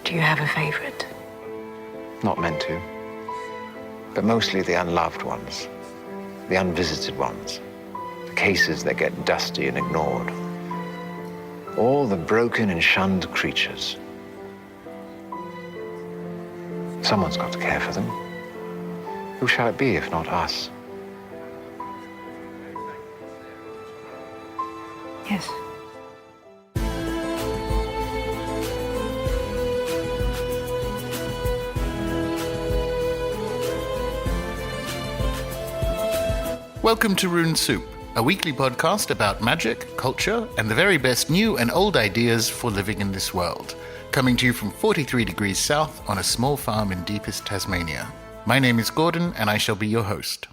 Do you have a favorite? Not meant to. But mostly the unloved ones. The unvisited ones. The cases that get dusty and ignored. All the broken and shunned creatures. Someone's got to care for them. Who shall it be if not us? Yes. Welcome to Rune Soup, a weekly podcast about magic, culture, and the very best new and old ideas for living in this world. Coming to you from 43 degrees south on a small farm in deepest Tasmania. My name is Gordon, and I shall be your host.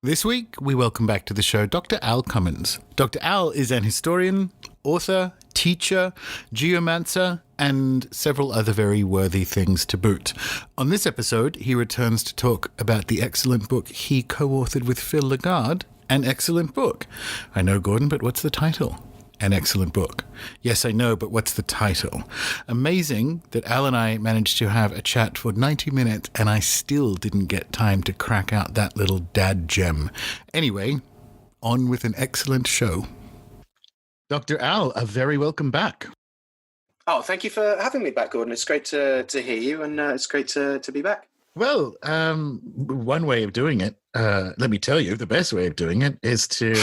This week, we welcome back to the show Dr. Al Cummins. Dr. Al is an historian, author, teacher, geomancer, and several other very worthy things to boot. On this episode, he returns to talk about the excellent book he co-authored with Phil Lagarde, An Excellent Book. I know, Gordon, but what's the title? An Excellent Book. Yes, I know, but what's the title? Amazing that Al and I managed to have a chat for 90 minutes and I still didn't get time to crack out that little dad gem. Anyway, on with an excellent show. Dr. Al, a very welcome back. Oh, thank you for having me back, Gordon. It's great to hear you, and it's great to be back. Well, one way of doing it, let me tell you, the best way of doing it is to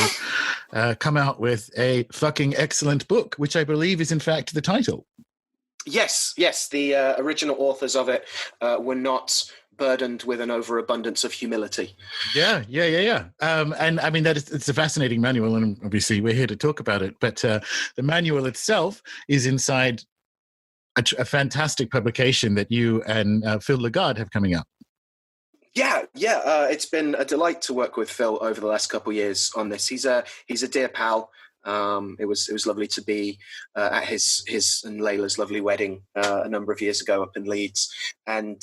come out with a fucking excellent book, which I believe is in fact the title. Yes. The original authors of it were not burdened with an overabundance of humility. Yeah. And I mean, it's a fascinating manual, and obviously we're here to talk about it. But the manual itself is inside a fantastic publication that you and Phil Lagarde have coming out. Yeah. It's been a delight to work with Phil over the last couple of years on this. He's a dear pal. It was lovely to be at his and Layla's lovely wedding a number of years ago up in Leeds, and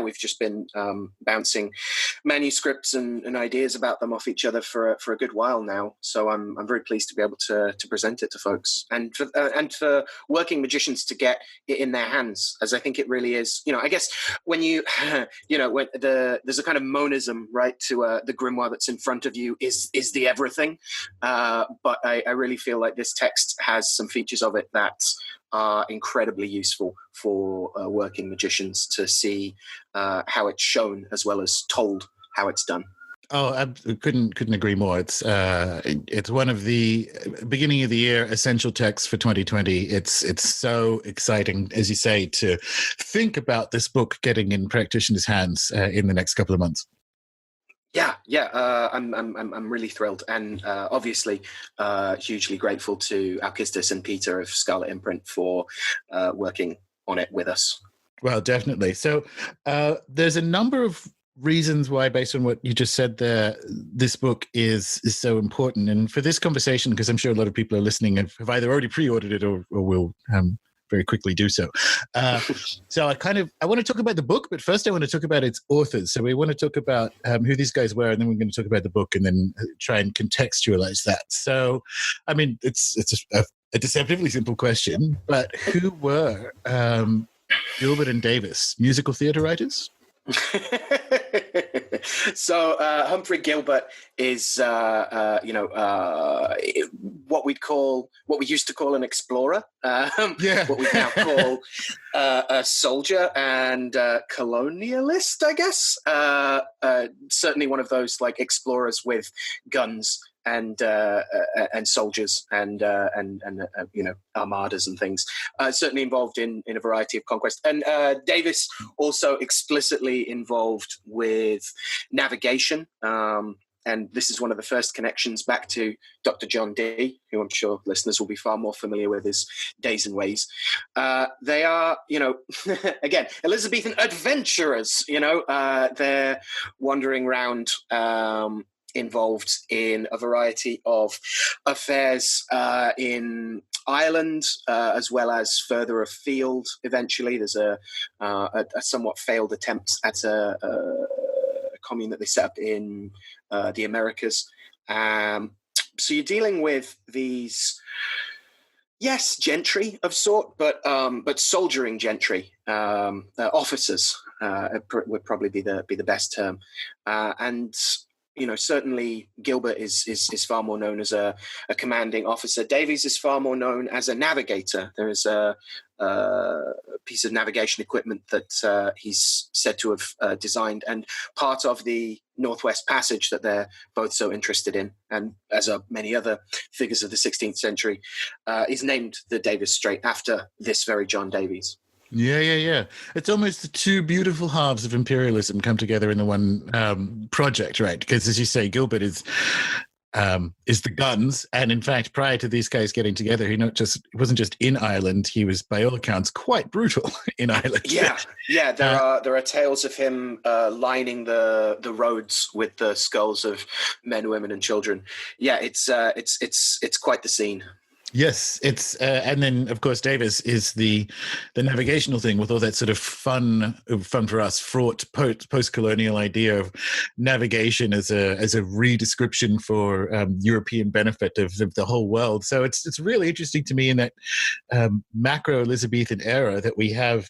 we've just been bouncing manuscripts and ideas about them off each other for a good while now. So I'm very pleased to be able to present it to folks, and for working magicians to get it in their hands, as I think it really is. I guess when you when there's a kind of monism, right, to the grimoire that's in front of you is the everything, but I really feel like this text has some features of it that are incredibly useful for working magicians to see how it's shown as well as told how it's done. Oh, I couldn't agree more. It's one of the beginning of the year essential texts for 2020. It's so exciting, as you say, to think about this book getting in practitioners' hands in the next couple of months. Yeah. I'm really thrilled, and obviously hugely grateful to Alkistis and Peter of Scarlet Imprint for working on it with us. Well, definitely. So there's a number of reasons why, based on what you just said there, this book is so important. And for this conversation, because I'm sure a lot of people are listening and have either already pre-ordered it or will very quickly do so. So I want to talk about the book, but first I want to talk about its authors. So we want to talk about who these guys were, and then we're going to talk about the book and then try and contextualize that. So, I mean, it's a deceptively simple question, but who were Gilbert and Davis, musical theater writers? So Humphrey Gilbert is what we used to call an explorer, what we now call a soldier and colonialist, I guess. Certainly one of those like explorers with guns and soldiers and armadas and things, certainly involved in a variety of conquest. And Davis also explicitly involved with navigation. And this is one of the first connections back to Dr. John Dee, who I'm sure listeners will be far more familiar with his days and ways. They are, again, Elizabethan adventurers. They're wandering around, involved in a variety of affairs in Ireland, as well as further afield. Eventually, there's a somewhat failed attempt at a commune that they set up in the Americas. So you're dealing with these Yes, gentry of sort, but soldiering gentry, officers would probably be the best term, and certainly Gilbert is far more known as a commanding officer. Davies is far more known as a navigator. There is a piece of navigation equipment that he's said to have designed, and part of the Northwest Passage that they're both so interested in, and as are many other figures of the 16th century, is named the Davis Strait after this very John Davies. Yeah. It's almost the two beautiful halves of imperialism come together in the one project, right? Because, as you say, Gilbert is the guns, and in fact, prior to these guys getting together, he wasn't just in Ireland; he was, by all accounts, quite brutal in Ireland. Yeah. There are tales of him lining the roads with the skulls of men, women, and children. Yeah, it's quite the scene. Yes, it's and then of course Davis is the navigational thing with all that sort of fun for us, fraught post-colonial idea of navigation as a redescription for European benefit of the whole world. So it's really interesting to me in that macro Elizabethan era that we have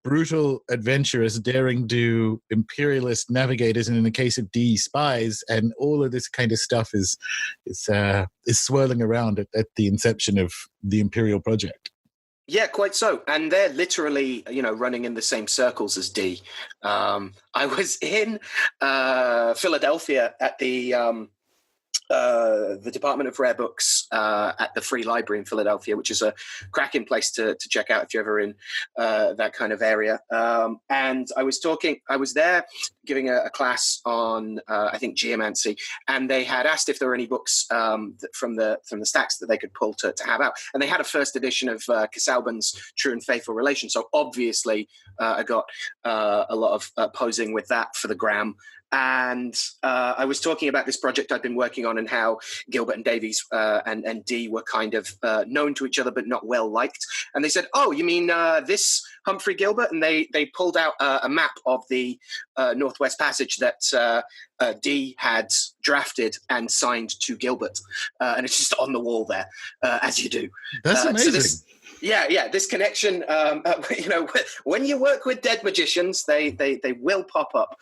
brutal adventurous, daring do imperialist navigators, and in the case of Dee, spies, and all of this kind of stuff is swirling around at the inception of the imperial project. Yeah, quite so. And they're literally, running in the same circles as Dee. I was in Philadelphia at the Department of Rare Books at the Free Library in Philadelphia, which is a cracking place to check out if you're ever in that kind of area. And I was there giving a class on, I think, geomancy, and they had asked if there were any books from the stacks that they could pull to have out. And they had a first edition of Casaubon's True and Faithful Relation. So obviously I got a lot of posing with that for the gram. And I was talking about this project I'd been working on and how Gilbert and Davies and Dee were kind of known to each other but not well liked. And they said, "Oh, you mean this Humphrey Gilbert?" And they pulled out a map of the Northwest Passage that Dee had drafted and signed to Gilbert. And it's just on the wall there, as you do. That's amazing. Yeah. This connection, when you work with dead magicians, they will pop up.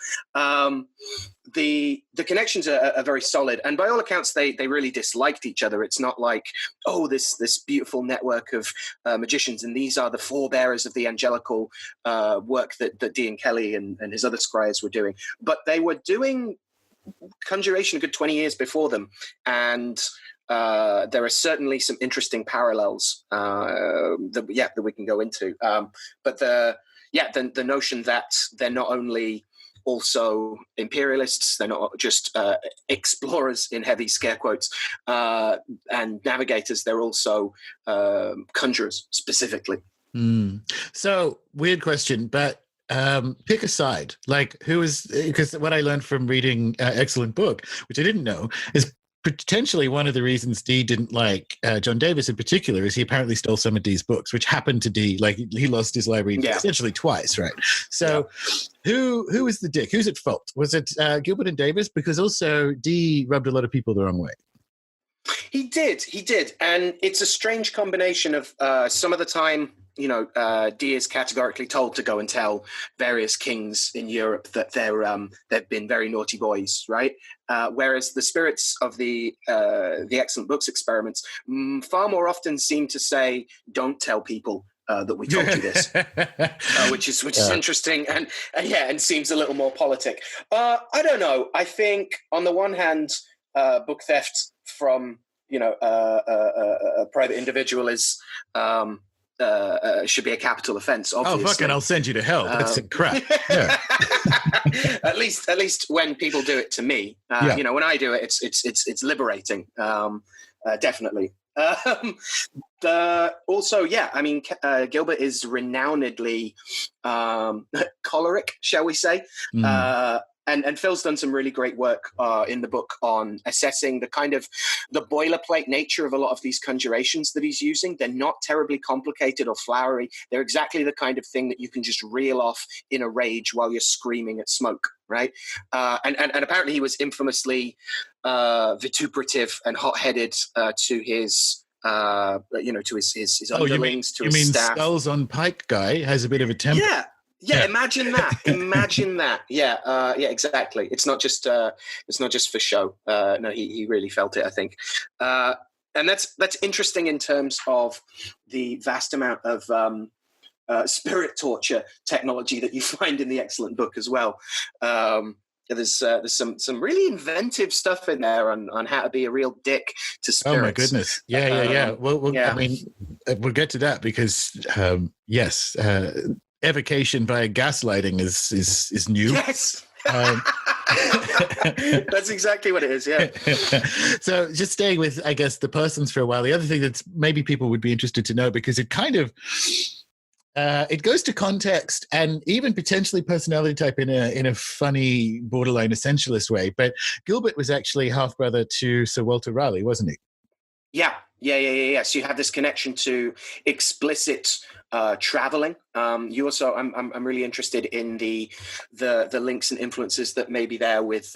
The connections are very solid, and by all accounts, they really disliked each other. It's not like, oh, this beautiful network of magicians, and these are the forebearers of the angelical work that Dee and Kelly and his other scryers were doing. But they were doing conjuration a good 20 years before them, and there are certainly some interesting parallels that we can go into. But the notion that they're not only also imperialists, they're not just explorers in heavy scare quotes and navigators, they're also conjurers specifically. So, weird question, but pick a side. Like, who is, because what I learned from reading Excellent Book, which I didn't know, is potentially one of the reasons Dee didn't like John Davis in particular is he apparently stole some of Dee's books, which happened to Dee. Like, he lost his library essentially twice, right? So who is the dick? Who's at fault? Was it Gilbert and Davis? Because also Dee rubbed a lot of people the wrong way. He did. And it's a strange combination of some of the time, Dee is categorically told to go and tell various kings in Europe that they've been very naughty boys, right? Whereas the spirits of the Excellent Books experiments far more often seem to say, "Don't tell people that we told you this," which is interesting and seems a little more politic. I don't know. I think on the one hand, book theft from a private individual is. Should be a capital offence. Obviously. Oh, fucking! I'll send you to hell. That's crap. Yeah. at least when people do it to me, when I do it, it's liberating. Definitely. Gilbert is renownedly choleric, shall we say? And Phil's done some really great work in the book on assessing the kind of the boilerplate nature of a lot of these conjurations that he's using. They're not terribly complicated or flowery. They're exactly the kind of thing that you can just reel off in a rage while you're screaming at smoke, right? And apparently he was infamously vituperative and hot-headed to his to his underlings, to his mean staff. Skulls on Pike guy has a bit of a temper. Yeah, imagine that. Imagine that. Yeah, exactly. It's not just for show. No, he really felt it, I think. And that's interesting in terms of the vast amount of spirit torture technology that you find in the excellent book as well. There's some really inventive stuff in there on how to be a real dick to spirits. Oh my goodness! Yeah. Well, I mean, we'll get to that because yes. Evocation via gaslighting is new. Yes. That's exactly what it is. Yeah. So just staying with, I guess, the persons for a while. The other thing that maybe people would be interested to know, because it kind of it goes to context and even potentially personality type in a funny, borderline essentialist way. But Gilbert was actually half brother to Sir Walter Raleigh, wasn't he? Yeah. So you have this connection to explicit traveling. You also, I'm really interested in the links and influences that may be there with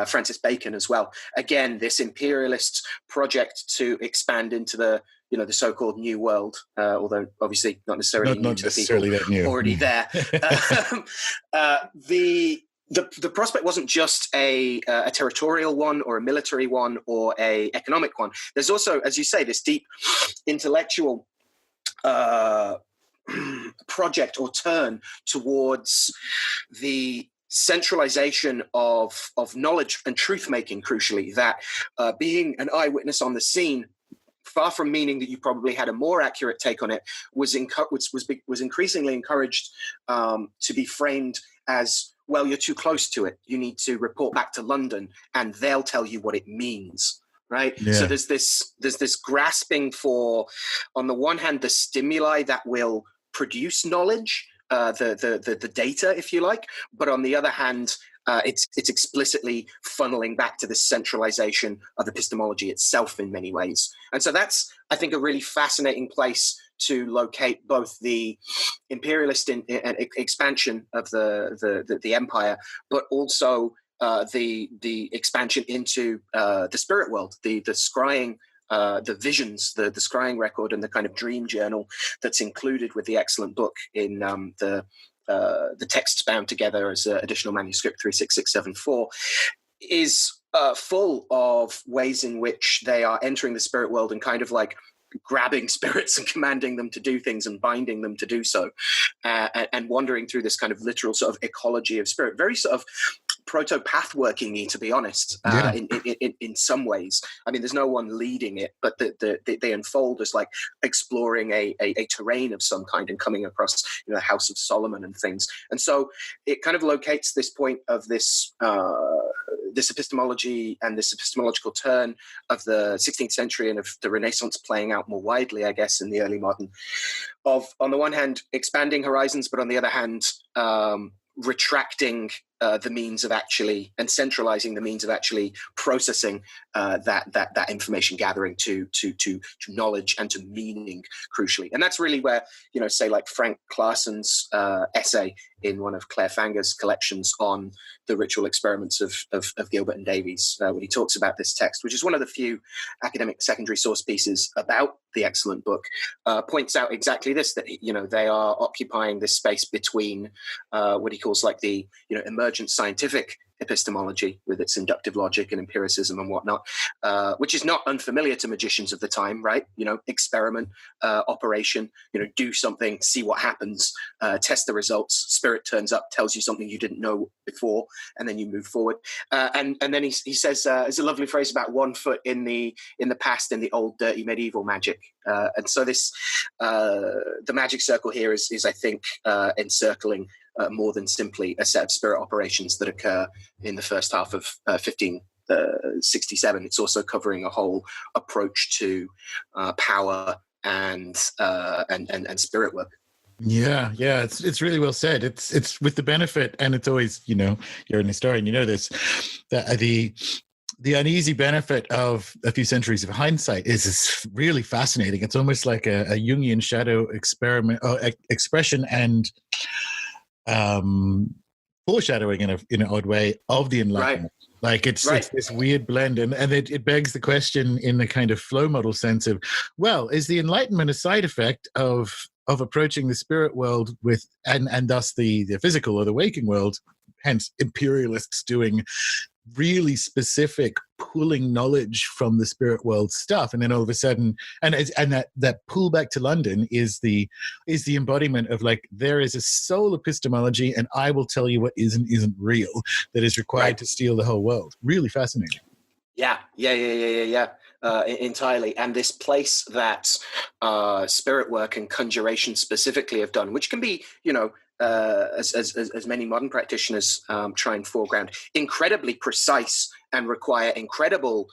Francis Bacon as well. Again, this imperialist project to expand into the so-called New World, although obviously not necessarily that new. Already there. The prospect wasn't just a territorial one or a military one or a economic one. There's also, as you say, this deep intellectual project or turn towards the centralization of knowledge and truth making. Crucially, that being an eyewitness on the scene, far from meaning that you probably had a more accurate take on it, was increasingly encouraged to be framed as, well, you're too close to it. You need to report back to London, and they'll tell you what it means, right? Yeah. So there's this grasping for, on the one hand, the stimuli that will produce knowledge, the data, if you like, but on the other hand, it's explicitly funneling back to the centralization of epistemology itself in many ways. And so that's, I think, a really fascinating place to locate both the imperialist expansion of the empire, but also the expansion into the spirit world, the scrying, the visions, the scrying record, and the kind of dream journal that's included with the excellent book in the texts bound together as additional manuscript 36674 is full of ways in which they are entering the spirit world and kind of like grabbing spirits and commanding them to do things and binding them to do so, and wandering through this kind of literal sort of ecology of spirit, very sort of proto-pathworking-y, to be honest, in some ways. I mean, there's no one leading it, but they unfold as like exploring a terrain of some kind and coming across, the House of Solomon and things. And so it kind of locates this point of this epistemology and this epistemological turn of the 16th century and of the Renaissance playing out more widely, I guess, in the early modern, of, on the one hand, expanding horizons, but on the other hand, retracting the means of actually, and centralizing the means of actually processing that information gathering to knowledge and to meaning, crucially. And that's really where, say like Frank Clarson's essay in one of Claire Fanger's collections on the ritual experiments of Gilbert and Davies, when he talks about this text, which is one of the few academic secondary source pieces about the excellent book, points out exactly this, that, they are occupying this space between what he calls like the, emergent scientific epistemology with its inductive logic and empiricism and whatnot, which is not unfamiliar to magicians of the time, right? Experiment, operation, do something, see what happens, test the results, spirit turns up, tells you something you didn't know before, and then you move forward. And then he says, there's a lovely phrase about 1 foot in the past in the old dirty medieval magic. And so this, the magic circle here is I think, encircling more than simply a set of spirit operations that occur in the first half of 1567. It's also covering a whole approach to power and spirit work. Yeah, it's really well said. It's with the benefit, and it's always, you're an historian, this, that the uneasy benefit of a few centuries of hindsight is really fascinating. It's almost like a Jungian shadow experiment, expression, and foreshadowing in an odd way of the Enlightenment. Right. Like it's this weird blend, and it begs the question in the kind of flow model sense of, well, is the Enlightenment a side effect of approaching the spirit world with and thus the physical or the waking world, hence imperialists doing really specific pulling knowledge from the spirit world stuff, and then all of a sudden and that pull back to London is the embodiment of like, there is a soul epistemology and I will tell you what isn't real that is required to steal the whole world. Really fascinating. Yeah. Entirely. And this place that spirit work and conjuration specifically have done, which can be, as many modern practitioners try and foreground, incredibly precise and require incredible,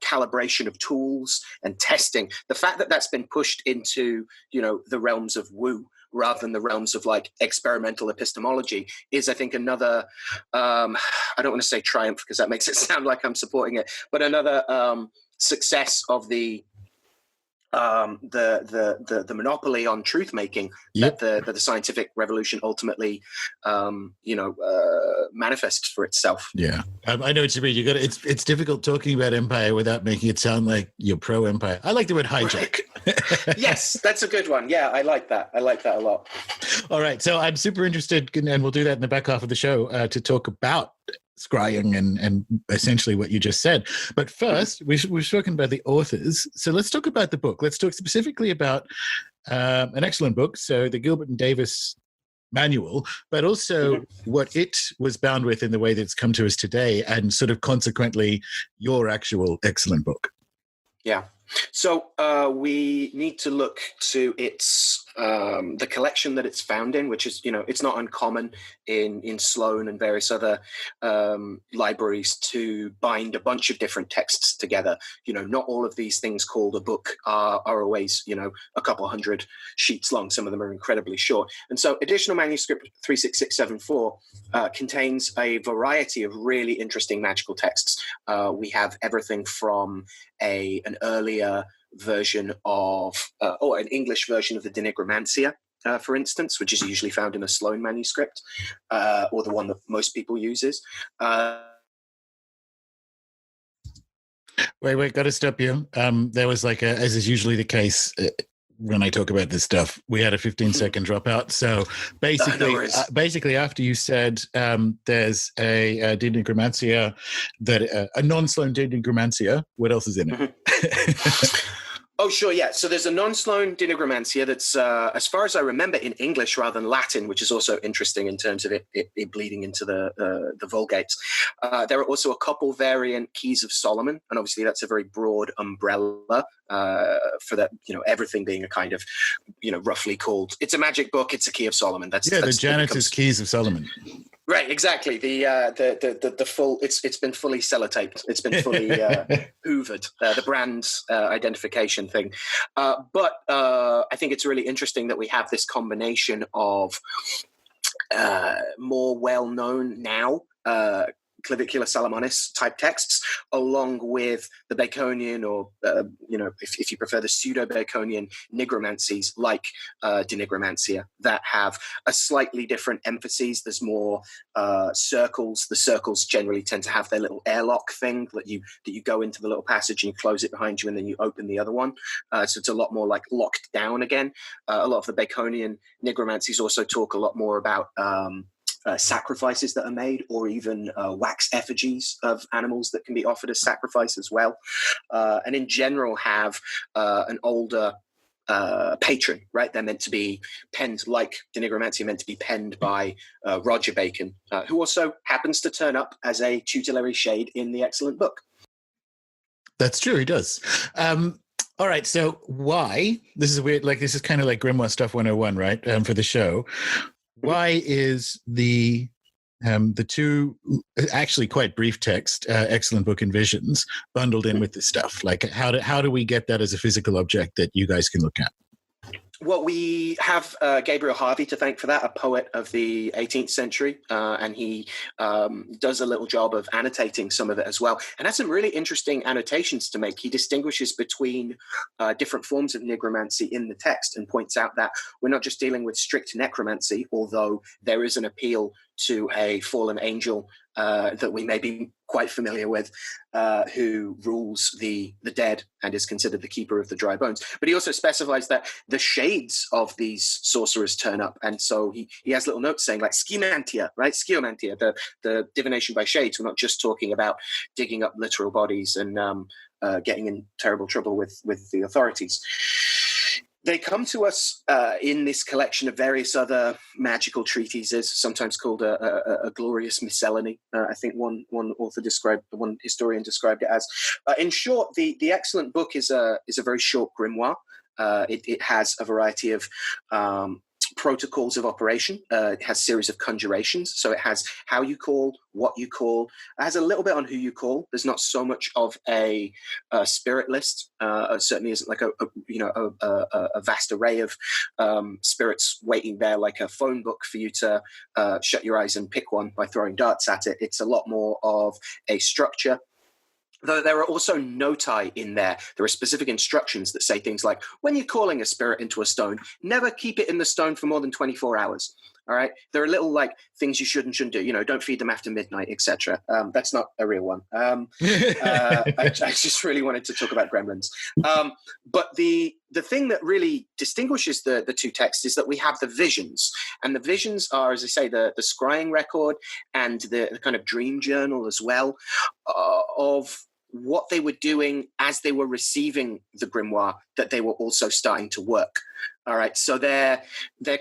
calibration of tools and testing. The fact that that's been pushed into, the realms of woo rather than the realms of like experimental epistemology is, I think, another, I don't want to say triumph because that makes it sound like I'm supporting it, but another success of the monopoly on truth making that the scientific revolution ultimately manifests for itself. I know what you mean. It's difficult talking about empire without making it sound like you're pro empire. I like the word hijack. Yes, that's a good one. I like that a lot. All right, so I'm super interested, and we'll do that in the back half of the show to talk about scrying and essentially what you just said. But first, we've spoken about the authors. So let's talk about the book. Let's talk specifically about an excellent book, so the Gilbert and Davis manual, but also what it was bound with in the way that it's come to us today, and sort of consequently your actual excellent book. Yeah. So we need to look to its the collection that it's found in, which is, it's not uncommon in Sloan and various other libraries to bind a bunch of different texts together. Not all of these things called a book are always, a couple hundred sheets long. Some of them are incredibly short. And so Additional Manuscript 36674 contains a variety of really interesting magical texts. We have everything from an earlier version of, or an English version of the De Nigromancia, for instance, which is usually found in a Sloan manuscript, or the one that most people uses. Wait, got to stop you. There was as is usually the case when I talk about this stuff, we had a 15-second dropout. So basically, after you said there's a De Nigromancia, a non-Sloan De Nigromancia, what else is in it? Oh, sure, yeah. So there's a non-Sloan De Nigromancia that's, as far as I remember, in English rather than Latin, which is also interesting in terms of it bleeding into the Vulgate. There are also a couple variant Keys of Solomon, and obviously that's a very broad umbrella for that, everything being a kind of, roughly called, it's a magic book, it's a Key of Solomon. That's the janitor's Keys of Solomon. Right, exactly. The full, it's been fully sellotaped. It's been fully hoovered. The brand identification thing. But I think it's really interesting that we have this combination of more well-known now Clavicular Salomonis type texts, along with the Baconian, or if you prefer, the pseudo-Baconian nigromancies like De Nigromancia, that have a slightly different emphases. There's more circles. The circles generally tend to have their little airlock thing that you go into the little passage and you close it behind you, and then you open the other one. So it's a lot more like locked down again. A lot of the Baconian nigromancies also talk a lot more about sacrifices that are made, or even wax effigies of animals that can be offered as sacrifice as well, and in general have an older patron, right? They're meant to be penned, like De Nigromancia meant to be penned by Roger Bacon, who also happens to turn up as a tutelary shade in the excellent book. That's true, he does. All right, so why? This is weird, this is kind of like Grimoire Stuff 101, right, for the show. Why is the two actually quite brief text, excellent book and Visions, bundled in with this stuff? How do we get that as a physical object that you guys can look at? Well, we have Gabriel Harvey to thank for that, a poet of the 18th century, and he does a little job of annotating some of it as well, and has some really interesting annotations to make. He distinguishes between different forms of nigromancy in the text and points out that we're not just dealing with strict necromancy, although there is an appeal to a fallen angel that we may be quite familiar with, who rules the dead and is considered the keeper of the dry bones. But he also specifies that the shades of these sorcerers turn up. And so he has little notes saying like schimantia, right? Schiomantia, the divination by shades. We're not just talking about digging up literal bodies and getting in terrible trouble with the authorities. They come to us in this collection of various other magical treatises, sometimes called a glorious miscellany. I think one historian described it as. In short, the excellent book is a very short grimoire. It has a variety of protocols of operation. It has a series of conjurations. So it has how you call, what you call. It has a little bit on who you call. There's not so much of a spirit list. It certainly isn't like a vast array of spirits waiting there like a phone book for you to shut your eyes and pick one by throwing darts at it. It's a lot more of a structure. Though there are also noti in there. There are specific instructions that say things like, when you're calling a spirit into a stone, never keep it in the stone for more than 24 hours. All right. There are little like things you shouldn't do. Don't feed them after midnight, etc. That's not a real one. I just really wanted to talk about gremlins. But the thing that really distinguishes the two texts is that we have the visions, and the visions are, as I say, the scrying record and the kind of dream journal as well of what they were doing as they were receiving the grimoire, that they were also starting to work. All right, so they're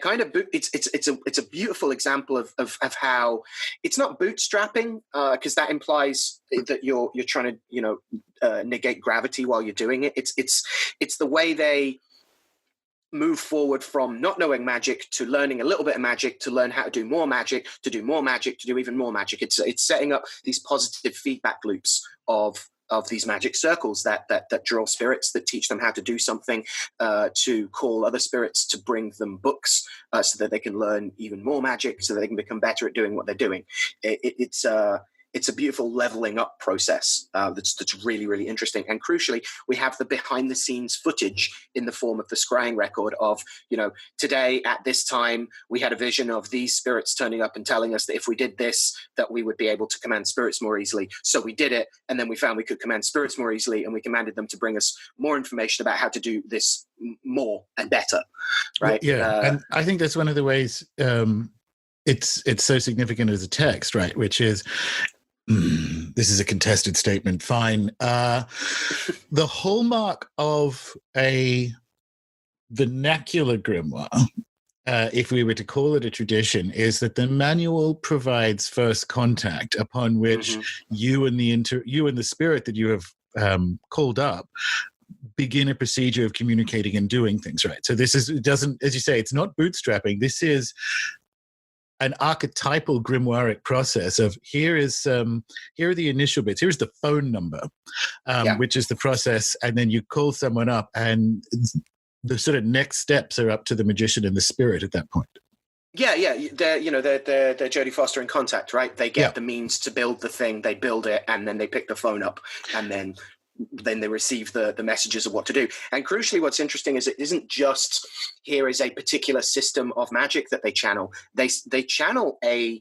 kind of it's a beautiful example of how it's not bootstrapping, because that implies that you're trying to negate gravity while you're doing it. It's the way they move forward from not knowing magic to learning a little bit of magic, to learn how to do more magic, to do more magic, to do even more magic. It's setting up these positive feedback loops of these magic circles that draw spirits, that teach them how to do something, to call other spirits to bring them books, so that they can learn even more magic, so that they can become better at doing what they're doing. It's a beautiful leveling up process that's really, really interesting. And crucially, we have the behind the scenes footage in the form of the scrying record of, today at this time, we had a vision of these spirits turning up and telling us that if we did this, that we would be able to command spirits more easily. So we did it. And then we found we could command spirits more easily. And we commanded them to bring us more information about how to do this more and better. Right. Yeah. And I think that's one of the ways it's so significant as a text, right? Which is, this is a contested statement. Fine. The hallmark of a vernacular grimoire, if we were to call it a tradition, is that the manual provides first contact upon which you and the spirit that you have called up begin a procedure of communicating and doing things, right? So it doesn't, as you say, it's not bootstrapping. This is an archetypal grimoiric process of here are the initial bits. Here's the phone number, which is the process, and then you call someone up, and the sort of next steps are up to the magician and the spirit at that point. Yeah. They're Jodie Foster in Contact, right? They get the means to build the thing, they build it, and then they pick the phone up, and then they receive the messages of what to do. And crucially, what's interesting is it isn't just here is a particular system of magic that they channel. They channel a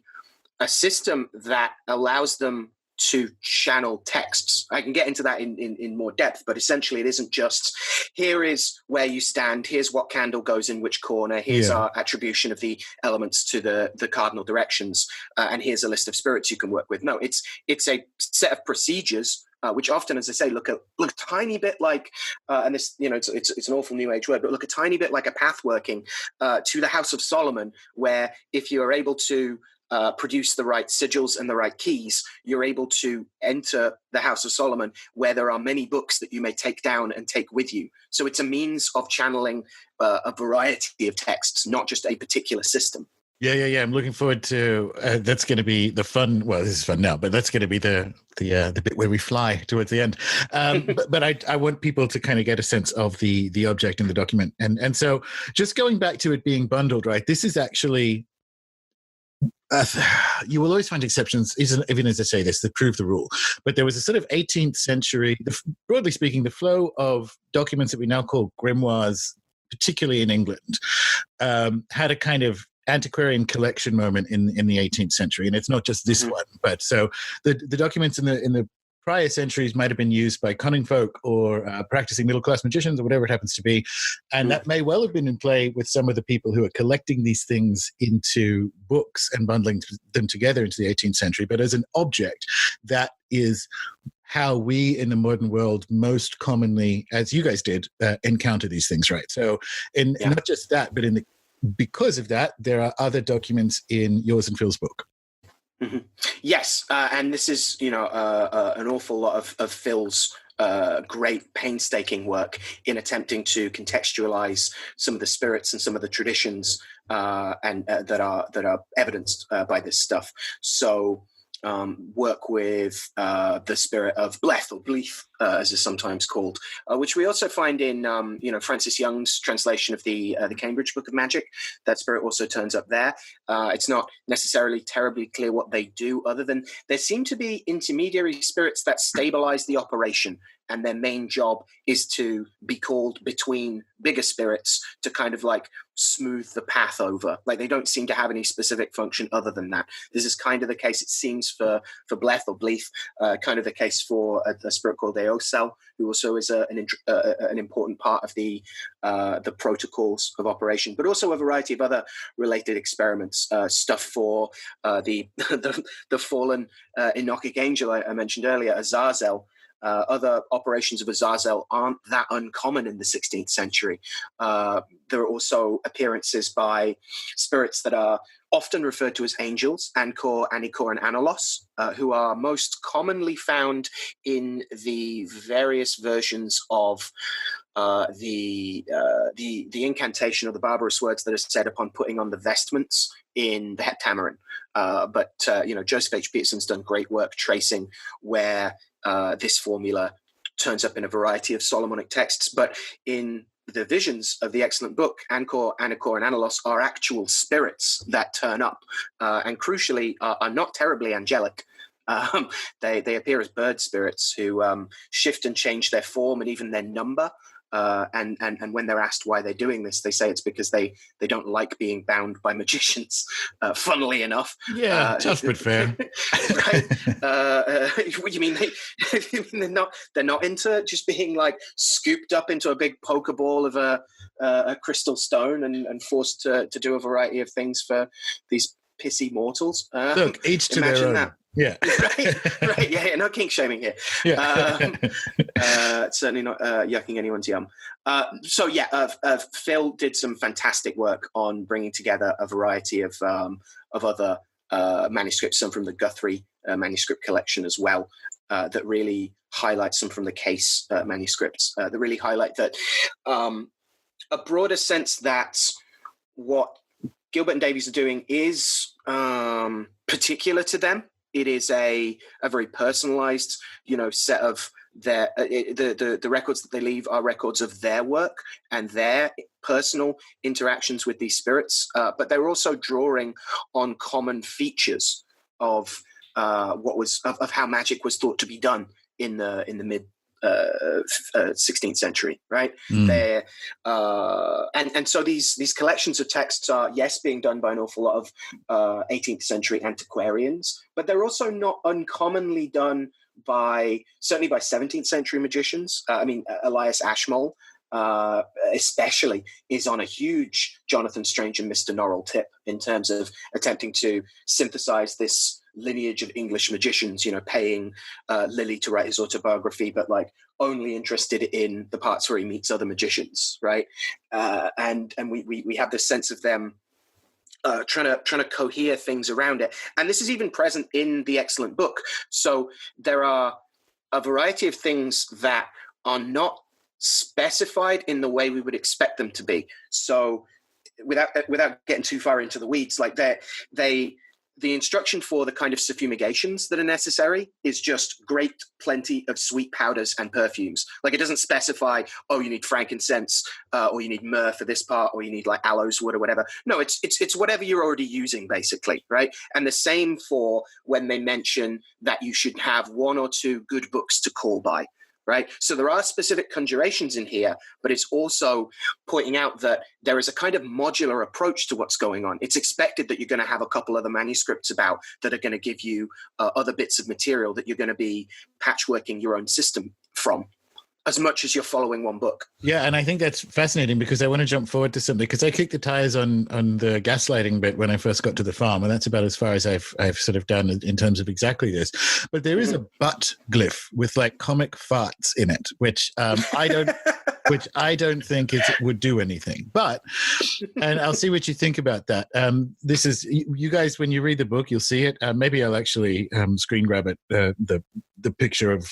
system that allows them to channel texts. I can get into that in more depth, but essentially it isn't just here is where you stand, here's what candle goes in which corner, here's our attribution of the elements to the cardinal directions, and here's a list of spirits you can work with. No, it's a set of procedures, which often, as I say, look a tiny bit like, and this, it's an awful New Age word, but look a tiny bit like a path working to the House of Solomon, where if you are able to produce the right sigils and the right keys, you're able to enter the House of Solomon, where there are many books that you may take down and take with you. So it's a means of channeling a variety of texts, not just a particular system. Yeah. I'm looking forward to that's going to be the fun. Well, this is fun now, but that's going to be the bit where we fly towards the end. But I want people to kind of get a sense of the object in the document, and so just going back to it being bundled, right? This is actually. You will always find exceptions, even as I say this, that prove the rule. But there was a sort of 18th century, broadly speaking, the flow of documents that we now call grimoires, particularly in England, had a kind of antiquarian collection moment in the 18th century. And it's not just this one, but so the documents in the prior centuries might have been used by cunning folk or practicing middle-class magicians or whatever it happens to be. And that may well have been in play with some of the people who are collecting these things into books and bundling them together into the 18th century. But as an object, that is how we in the modern world most commonly, as you guys did, encounter these things, right? So and not just that, but because of that, there are other documents in yours and Phil's book. Mm-hmm. Yes, and this is, an awful lot of Phil's great painstaking work in attempting to contextualize some of the spirits and some of the traditions and that are evidenced by this stuff. So work with the spirit of Bleth or Bleeth, as is sometimes called, which we also find in Francis Young's translation of the Cambridge Book of Magic. That spirit also turns up there. It's not necessarily terribly clear what they do, other than there seem to be intermediary spirits that stabilize the operation, and their main job is to be called between bigger spirits to kind of like smooth the path over. Like they don't seem to have any specific function other than that. This is kind of the case, it seems, for Bleth or Bleeth, kind of the case for a spirit called Eosel, who also is an important part of the protocols of operation, but also a variety of other related experiments, stuff for the fallen Enochic angel I mentioned earlier, Azazel. Other operations of Azazel aren't that uncommon in the 16th century. There are also appearances by spirits that are often referred to as angels, Ancor, Anicor, and Anolos, who are most commonly found in the various versions of the incantation or the barbarous words that are said upon putting on the vestments in the Heptameron. But Joseph H. Peterson's done great work tracing where this formula turns up in a variety of Solomonic texts. But in the visions of the excellent book, Ancor, Anicor, and Anolos are actual spirits that turn up, and crucially are not terribly angelic. They appear as bird spirits who shift and change their form and even their number. And when they're asked why they're doing this, they say it's because they don't like being bound by magicians. Funnily enough, tough but fair. Right? What do you mean they're not into just being like scooped up into a big pokeball of a crystal stone and forced to do a variety of things for these pissy mortals? Look, each to their own. That. Yeah. right. Yeah. No kink shaming here. Yeah. Certainly not yucking anyone's yum. Phil did some fantastic work on bringing together a variety of other manuscripts, some from the Guthrie manuscript collection as well, that really highlight some from the Case manuscripts, that really highlight that a broader sense that what Gilbert and Davies are doing is particular to them. It is a very personalized, set of the records that they leave are records of their work and their personal interactions with these spirits. But they're also drawing on common features of of how magic was thought to be done in the mid 16th century, right? And so these collections of texts are, yes, being done by an awful lot of 18th century antiquarians, but they're also not uncommonly done certainly by 17th century magicians. Elias Ashmole especially is on a huge Jonathan Strange and Mr. Norrell tip in terms of attempting to synthesize this lineage of English magicians, paying Lilly to write his autobiography, but like only interested in the parts where he meets other magicians, right? And we have this sense of them trying to cohere things around it. And this is even present in the excellent book. So there are a variety of things that are not specified in the way we would expect them to be. So without getting too far into the weeds, like the instruction for the kind of suffumigations that are necessary is just great plenty of sweet powders and perfumes. Like, it doesn't specify, oh, you need frankincense, or you need myrrh for this part, or you need like aloes wood or whatever. No, it's whatever you're already using, basically, right? And the same for when they mention that you should have 1 or 2 good books to call by. Right. So there are specific conjurations in here, but it's also pointing out that there is a kind of modular approach to what's going on. It's expected that you're going to have a couple other manuscripts about that are going to give you other bits of material that you're going to be patchworking your own system from, as much as you're following one book. Yeah, and I think that's fascinating because I want to jump forward to something, because I kicked the tires on the gaslighting bit when I first got to the farm, and that's about as far as I've sort of done in terms of exactly this. But there is a butt glyph with like comic farts in it, which I don't think it would do anything. But, and I'll see what you think about that. This is, you guys, when you read the book, you'll see it. Maybe I'll actually screen grab it, the picture of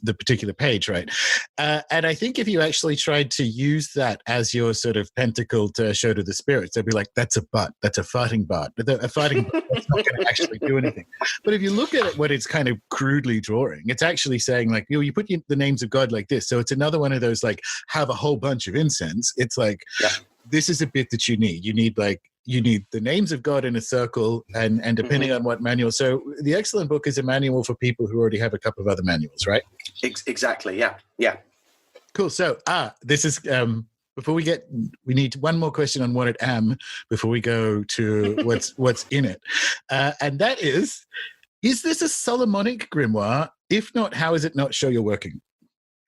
the particular page, right? And I think if you actually tried to use that as your sort of pentacle to show to the spirits, they'd be like, that's a butt, that's a farting butt. A farting butt, that's not going to actually do anything. But if you look at it, what it's kind of crudely drawing, it's actually saying like, you put the names of God like this. So it's another one of those like, have a whole bunch of incense. It's like, this is a bit that you need. You need the names of God in a circle, and depending on what manual. So the Excellent Book is a manual for people who already have a couple of other manuals, right? Exactly. Yeah. Cool. So this is before we need one more question on what it am before we go to what's in it, and that is this a Solomonic grimoire? If not, how is it not show you're working?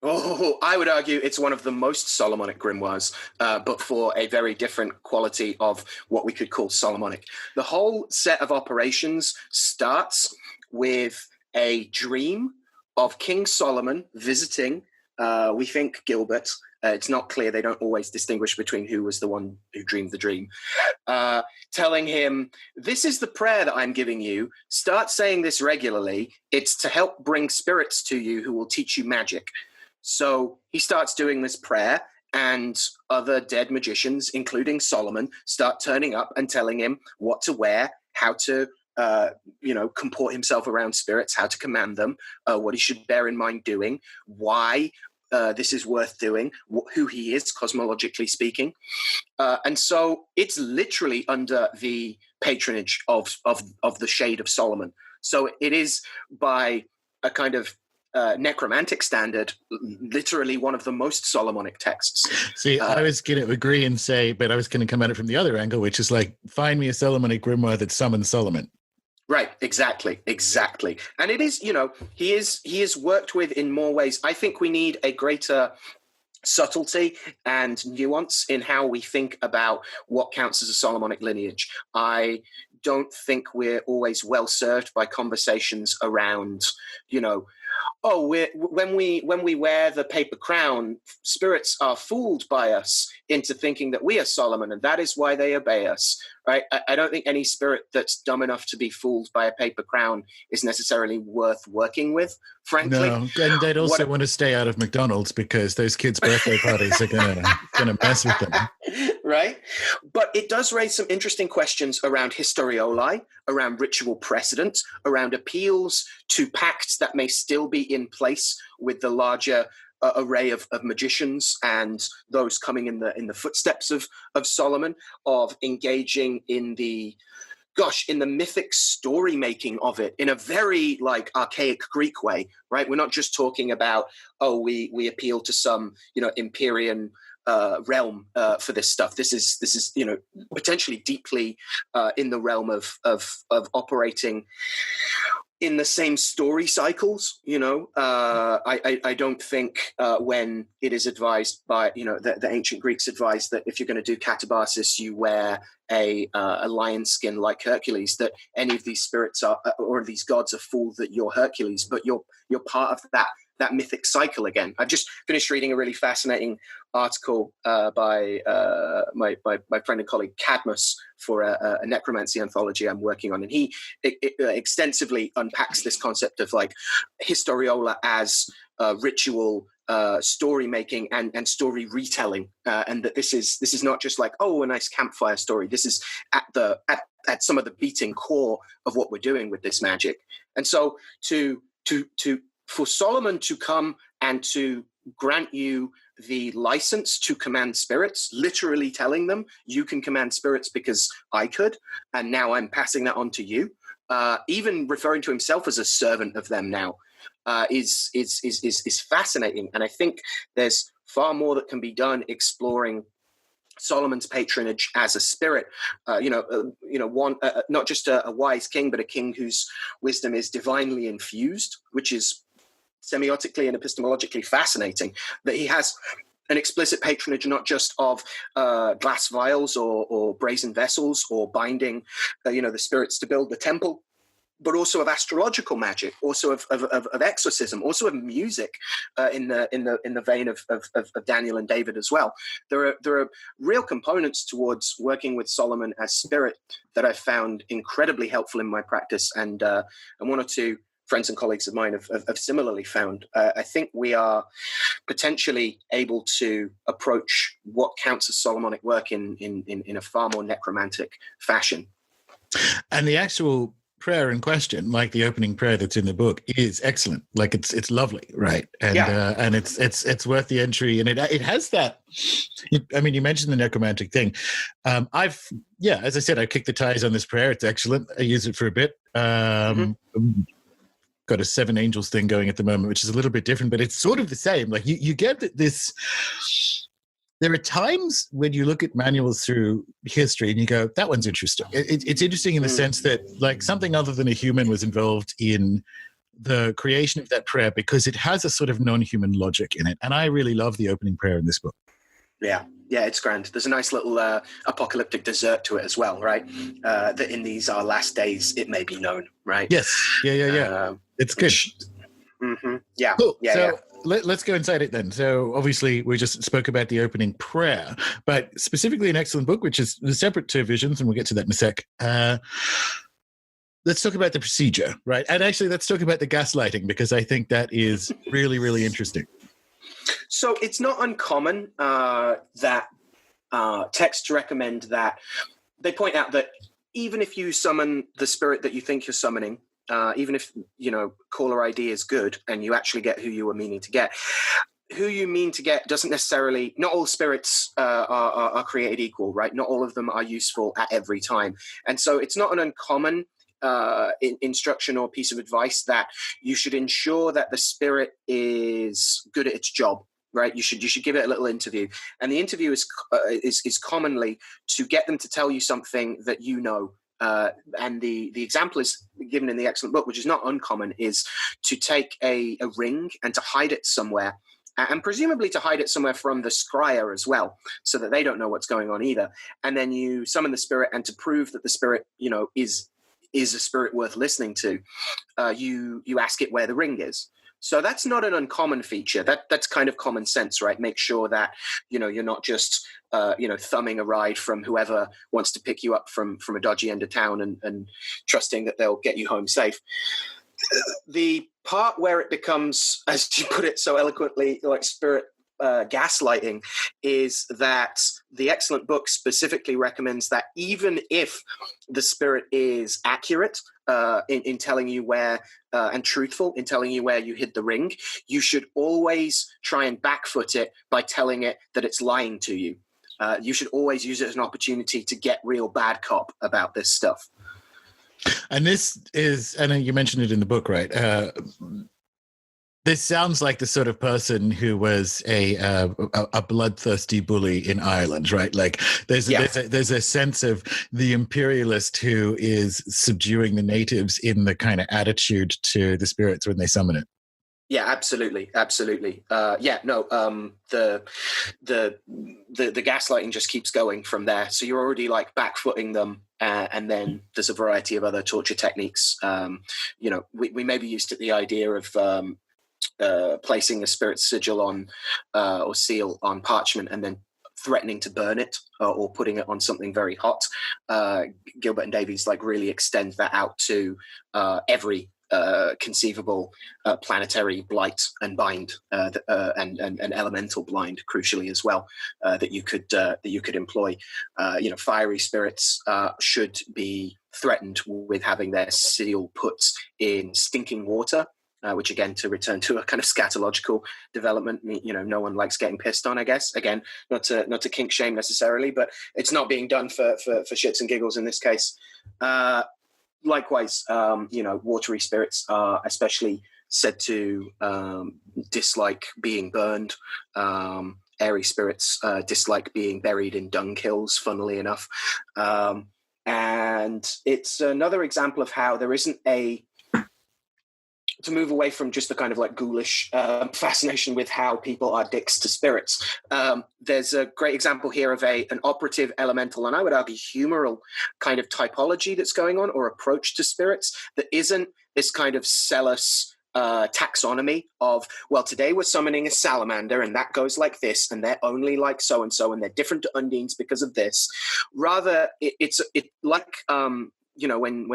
Oh, I would argue it's one of the most Solomonic grimoires, but for a very different quality of what we could call Solomonic. The whole set of operations starts with a dream of King Solomon visiting, we think, Gilbert. It's not clear. They don't always distinguish between who was the one who dreamed the dream. Telling him, this is the prayer that I'm giving you. Start saying this regularly. It's to help bring spirits to you who will teach you magic. So he starts doing this prayer, and other dead magicians, including Solomon, start turning up and telling him what to wear, how to, comport himself around spirits, how to command them, what he should bear in mind doing, why this is worth doing, who he is, cosmologically speaking. And so it's literally under the patronage of the Shade of Solomon. So it is, by a kind of necromantic standard, literally one of the most Solomonic texts. See, I was going to agree and say, but I was going to come at it from the other angle, which is like, find me a Solomonic grimoire that summons Solomon. Right, exactly. And it is, he is worked with in more ways. I think we need a greater subtlety and nuance in how we think about what counts as a Solomonic lineage. I don't think we're always well served by conversations around, when we wear the paper crown, spirits are fooled by us into thinking that we are Solomon, and that is why they obey us. Right? I don't think any spirit that's dumb enough to be fooled by a paper crown is necessarily worth working with, frankly. No, and they'd also want to stay out of McDonald's because those kids' birthday parties are gonna mess with them. Right? But it does raise some interesting questions around historioli, around ritual precedent, around appeals to pacts that may still be in place with the larger array of magicians and those coming in the footsteps of Solomon, of engaging in the mythic story making of it in a very like archaic Greek way, right? We're not just talking about, we appeal to some, Empyrean realm for this stuff. This is potentially deeply in the realm of operating in the same story cycles. I don't think when it is advised by the ancient Greeks advised that if you're going to do catabasis, you wear a lion skin like Hercules, that any of these spirits or these gods are fooled that you're Hercules, but you're part of that mythic cycle again. I've just finished reading a really fascinating article by my friend and colleague Cadmus for a necromancy anthology I'm working on, and he extensively unpacks this concept of like historiola as ritual story making and story retelling, and that this is not just like, oh, a nice campfire story. This is at some of the beating core of what we're doing with this magic. And so for Solomon to come and to grant you the license to command spirits, literally telling them you can command spirits because I could, and now I'm passing that on to you. Even referring to himself as a servant of them now is fascinating, and I think there's far more that can be done exploring Solomon's patronage as a spirit. Not just a wise king, but a king whose wisdom is divinely infused, which is semiotically and epistemologically fascinating. That he has an explicit patronage not just of glass vials or brazen vessels or binding, the spirits to build the temple, but also of astrological magic, also of exorcism, also of music, in the vein of Daniel and David as well. There are real components towards working with Solomon as spirit that I found incredibly helpful in my practice, and one or two friends and colleagues of mine have similarly found. I think we are potentially able to approach what counts as Solomonic work in a far more necromantic fashion. And the actual prayer in question, like the opening prayer that's in the book, is excellent. Like it's lovely, right? And and it's worth the entry, and it has that. I mean, you mentioned the necromantic thing. As I said, I kicked the tires on this prayer. It's excellent. I use it for a bit. Got a Seven Angels thing going at the moment, which is a little bit different, but it's sort of the same. Like you get this. There are times when you look at manuals through history and you go, that one's interesting. It's interesting in the sense that like something other than a human was involved in the creation of that prayer because it has a sort of non-human logic in it. And I really love the opening prayer in this book. Yeah, it's grand. There's a nice little apocalyptic dessert to it as well, right? That in these our last days, it may be known, right? Yes. Yeah. It's good. Yeah. Cool. Let's go inside it then. So obviously we just spoke about the opening prayer, but specifically an excellent book, which is separate to Visions, and we'll get to that in a sec. Let's talk about the procedure, right? And actually let's talk about the gaslighting, because I think that is really, really interesting. So it's not uncommon that texts recommend that. They point out that even if you summon the spirit that you think you're summoning, even if, caller ID is good and you actually get who you were meaning to get, who you mean to get doesn't necessarily, not all spirits are created equal, right? Not all of them are useful at every time. And so it's not an uncommon instruction or piece of advice that you should ensure that the spirit is good at its job. Right, you should give it a little interview, and the interview is commonly to get them to tell you something that you know. And the example is given in the excellent book, which is not uncommon, is to take a ring and to hide it somewhere, and presumably to hide it somewhere from the scryer as well, so that they don't know what's going on either. And then you summon the spirit, and to prove that the spirit, is a spirit worth listening to, you ask it where the ring is. So that's not an uncommon feature. That's kind of common sense, right? Make sure that, you're not just, thumbing a ride from whoever wants to pick you up from a dodgy end of town and trusting that they'll get you home safe. The part where it becomes, as you put it so eloquently, like spirit gaslighting, is that the excellent book specifically recommends that even if the spirit is accurate in telling you where, and truthful in telling you where you hid the ring, you should always try and backfoot it by telling it that it's lying to you. You should always use it as an opportunity to get real bad cop about this stuff. And this is, I know you mentioned it in the book, right? This sounds like the sort of person who was a bloodthirsty bully in Ireland, right? Like there's a sense of the imperialist who is subduing the natives in the kind of attitude to the spirits when they summon it. Yeah, absolutely. The gaslighting just keeps going from there. So you're already like backfooting them, and then there's a variety of other torture techniques. We may be used to the idea of placing a spirit sigil on or seal on parchment and then threatening to burn it or putting it on something very hot. Gilbert and Davies really extend that out to every conceivable planetary blight and bind, and elemental blind, crucially as well, that you could employ. Fiery spirits should be threatened with having their seal put in stinking water. Which again, to return to a kind of scatological development, no one likes getting pissed on, I guess. Again, not to kink shame necessarily, but it's not being done for shits and giggles in this case. Likewise, watery spirits are especially said to dislike being burned. Airy spirits dislike being buried in dunghills, funnily enough. And it's another example of how there isn't to move away from just the kind of like ghoulish fascination with how people are dicks to spirits. There's a great example here of an operative elemental, and I would argue humoral kind of typology that's going on, or approach to spirits, that isn't this kind of zealous taxonomy of, well, today we're summoning a salamander and that goes like this and they're only like so-and-so and they're different to undines because of this. Rather, it's like... when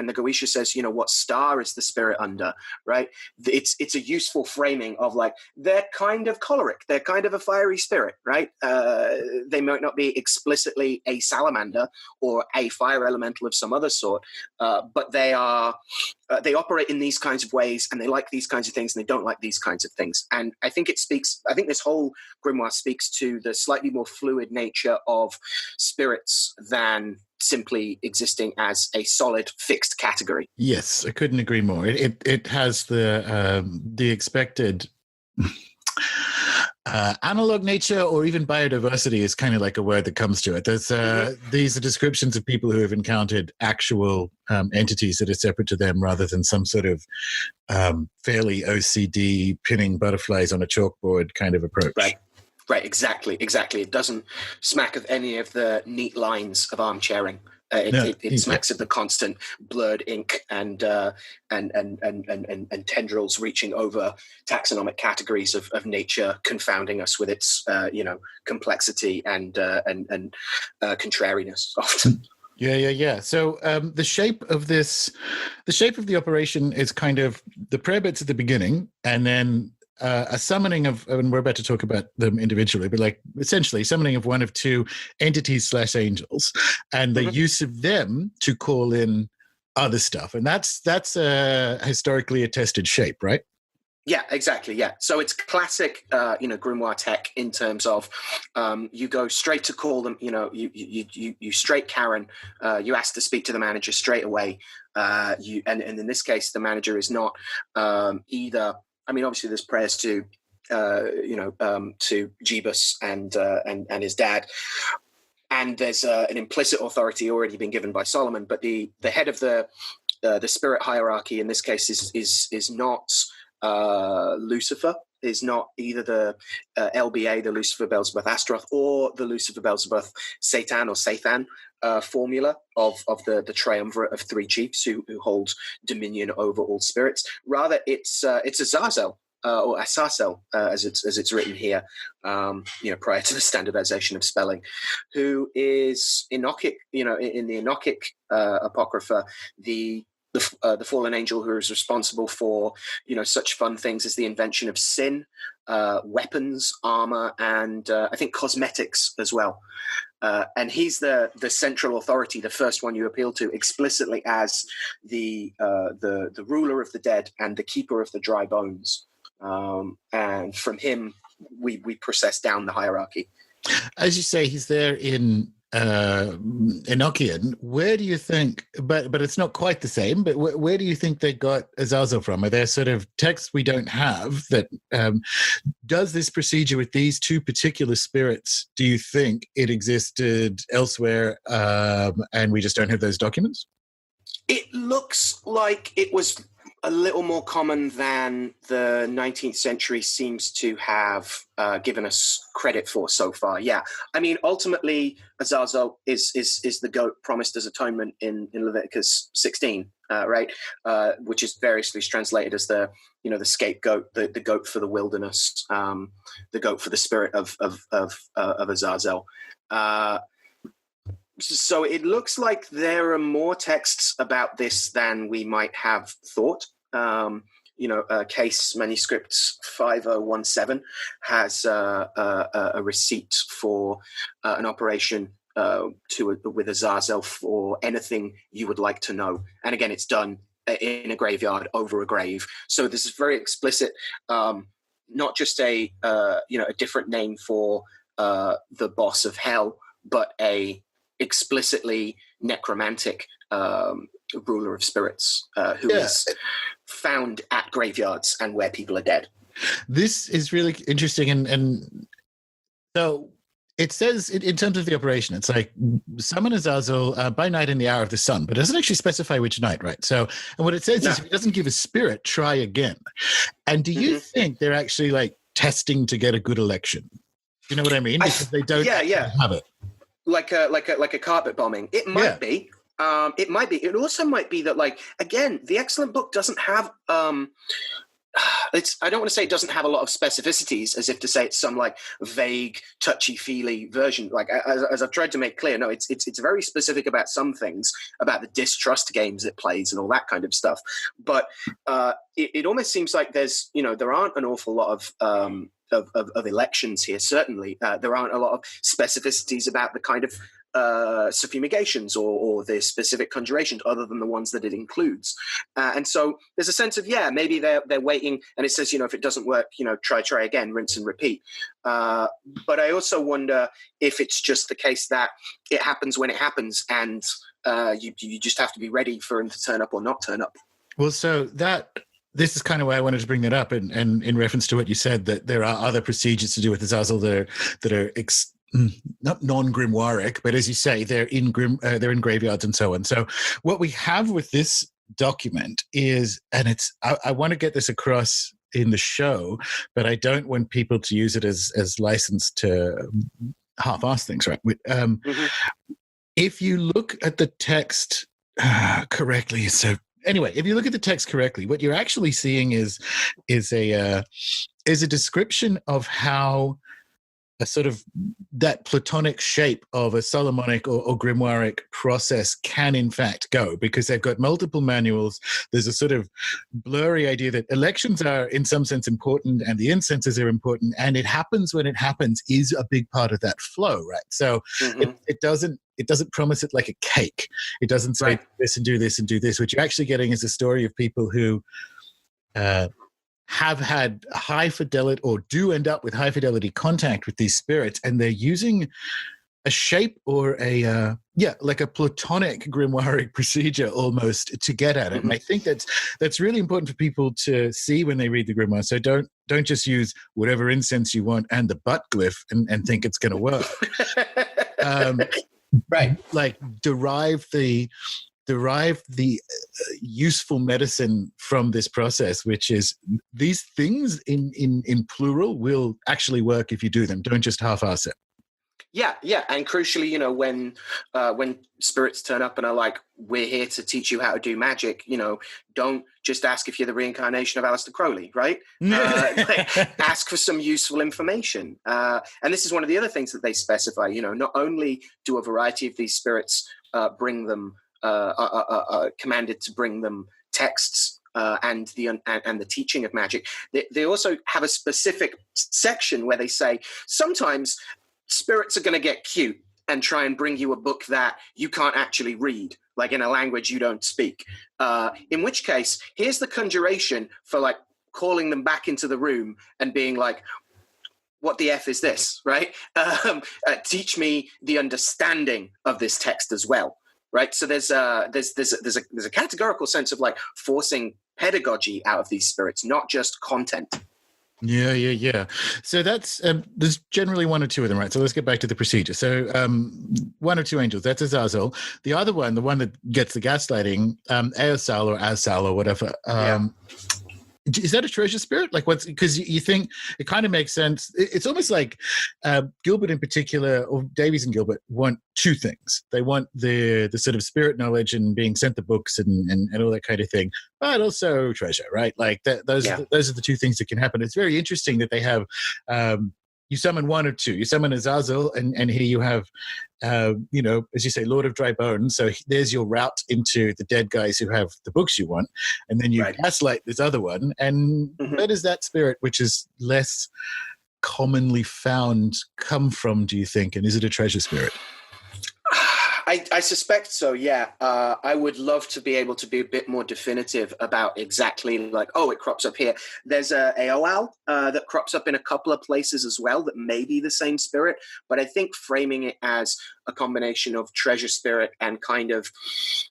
the Goetia says, what star is the spirit under, right? It's a useful framing of like, they're kind of choleric. They're kind of a fiery spirit, right? They might not be explicitly a salamander or a fire elemental of some other sort, but they operate in these kinds of ways and they like these kinds of things and they don't like these kinds of things. And I think this whole grimoire speaks to the slightly more fluid nature of spirits than simply existing as a solid fixed category. Yes, I couldn't agree more. It has the expected analog nature, or even biodiversity is kind of like a word that comes to it. There's these are descriptions of people who have encountered actual entities that are separate to them, rather than some sort of fairly OCD pinning butterflies on a chalkboard kind of approach. Right, exactly. It doesn't smack of any of the neat lines of armchairing. It smacks of the constant blurred ink and tendrils reaching over taxonomic categories of nature, confounding us with its complexity and contrariness often. Yeah. So the shape of the operation is kind of the prayer bits at the beginning, and then a summoning of, and we're about to talk about them individually, but like essentially summoning of one of two entities / angels, and the use of them to call in other stuff. And that's a historically attested shape, right? Yeah, exactly. Yeah. So it's classic, grimoire tech in terms of you go straight to call them, you straight Karen, you ask to speak to the manager straight away. And in this case, the manager is not either. I mean, obviously, there's prayers to Jebus and his dad, and there's an implicit authority already been given by Solomon. But the head of the spirit hierarchy in this case is not Lucifer. Is not either the LBA, the Lucifer Beelzebub Astaroth, or the Lucifer Beelzebub Satan or Sathan formula of the triumvirate of three chiefs who hold dominion over all spirits. Rather, it's Azazel or Azazel as it's written here, prior to the standardization of spelling, who is Enochic. In the Enochic Apocrypha, the fallen angel who is responsible for, such fun things as the invention of sin, weapons, armor, and I think cosmetics as well. And he's the central authority, the first one you appeal to explicitly as the ruler of the dead and the keeper of the dry bones. And from him, we process down the hierarchy. As you say, he's there in Enochian. Where do you think, but it's not quite the same, but where do you think they got Azazel from? Are there sort of texts we don't have that does this procedure with these two particular spirits, do you think it existed elsewhere and we just don't have those documents? It looks like it was a little more common than the 19th century seems to have given us credit for so far. Yeah, I mean, ultimately, Azazel is the goat promised as atonement in Leviticus 16, right? Which is variously translated as the scapegoat, the goat for the wilderness, the goat for the spirit of Azazel. So it looks like there are more texts about this than we might have thought. Case manuscripts 5017 has a receipt for an operation with Azazel for anything you would like to know. And again, it's done in a graveyard over a grave. So this is very explicit, not just a different name for the boss of hell, but a explicitly necromantic ruler of spirits who is found at graveyards and where people are dead. This is really interesting, and so it says in terms of the operation, it's like summon Azazel by night in the hour of the sun, but it doesn't actually specify which night, right? So, and what it says is if it doesn't give a spirit, try again. And do you think they're actually like testing to get a good election? You know what I mean? Because they don't have it. Like a carpet bombing. It might be. It might be. It also might be that, like, again, the Excellent Book doesn't have. I don't want to say it doesn't have a lot of specificities, as if to say it's some like vague, touchy-feely version. Like as I've tried to make clear, no, it's very specific about some things, about the distrust games it plays and all that kind of stuff. But it almost seems like there aren't an awful lot of elections here. Certainly, there aren't a lot of specificities about the kind of suffumigations or the specific conjurations other than the ones that it includes. And so there's a sense of, maybe they're waiting, and it says, if it doesn't work, try again, rinse and repeat. But I also wonder if it's just the case that it happens when it happens, and you just have to be ready for him to turn up or not turn up. Well, so this is kind of why I wanted to bring that up, and in reference to what you said, that there are other procedures to do with Azazel that are not non-grimoiric, but as you say, they're in graveyards and so on. So what we have with this document is, and I want to get this across in the show, but I don't want people to use it as license to half-ass things, right? If you look at the text correctly, so anyway, if you look at the text correctly, what you're actually seeing is a description of how a sort of that Platonic shape of a Solomonic or grimoiric process can in fact go, because they've got multiple manuals. There's a sort of blurry idea that elections are in some sense important and the incenses are important, and it happens when it happens is a big part of that flow, right? So it doesn't promise it like a cake. It doesn't say this and do this and do this. What you're actually getting is a story of people who have had high fidelity or do end up with high fidelity contact with these spirits, and they're using a shape or like a Platonic grimoire procedure almost to get at it. And I think that's really important for people to see when they read the grimoire. So don't just use whatever incense you want and the butt glyph and think it's going to work. Like derive the useful medicine from this process, which is these things in plural will actually work if you do them. Don't just half-ass it. Yeah, and crucially, when spirits turn up and are like, "We're here to teach you how to do magic," don't just ask if you're the reincarnation of Aleister Crowley, right? Ask for some useful information. And this is one of the other things that they specify. Not only do a variety of these spirits bring them. Commanded to bring them texts and the teaching of magic. They also have a specific section where they say sometimes spirits are going to get cute and try and bring you a book that you can't actually read, like in a language you don't speak. In which case, here's the conjuration for like calling them back into the room and being like, what the F is this, right? Teach me the understanding of this text as well. Right, so there's a categorical sense of like forcing pedagogy out of these spirits, not just content. Yeah. So that's there's generally one or two of them, right? So let's get back to the procedure. So one or two angels, that's Azazel. The other one, the one that gets the gaslighting, Eosal or Asal or whatever. Is that a treasure spirit? Like, what's, because you think it kind of makes sense. It's almost like Gilbert in particular, or Davies and Gilbert, want two things. They want the sort of spirit knowledge and being sent the books and all that kind of thing, but also treasure, right? Like those are the two things that can happen. It's very interesting that they have. You summon one or two. You summon Azazel, and here you have as you say, Lord of Dry Bones. So there's your route into the dead guys who have the books you want. And then you gaslight this other one. And where does that spirit, which is less commonly found, come from, do you think? And is it a treasure spirit? I suspect so, yeah. I would love to be able to be a bit more definitive about exactly it crops up here. There's a Eoal that crops up in a couple of places as well that may be the same spirit, but I think framing it as a combination of treasure spirit and kind of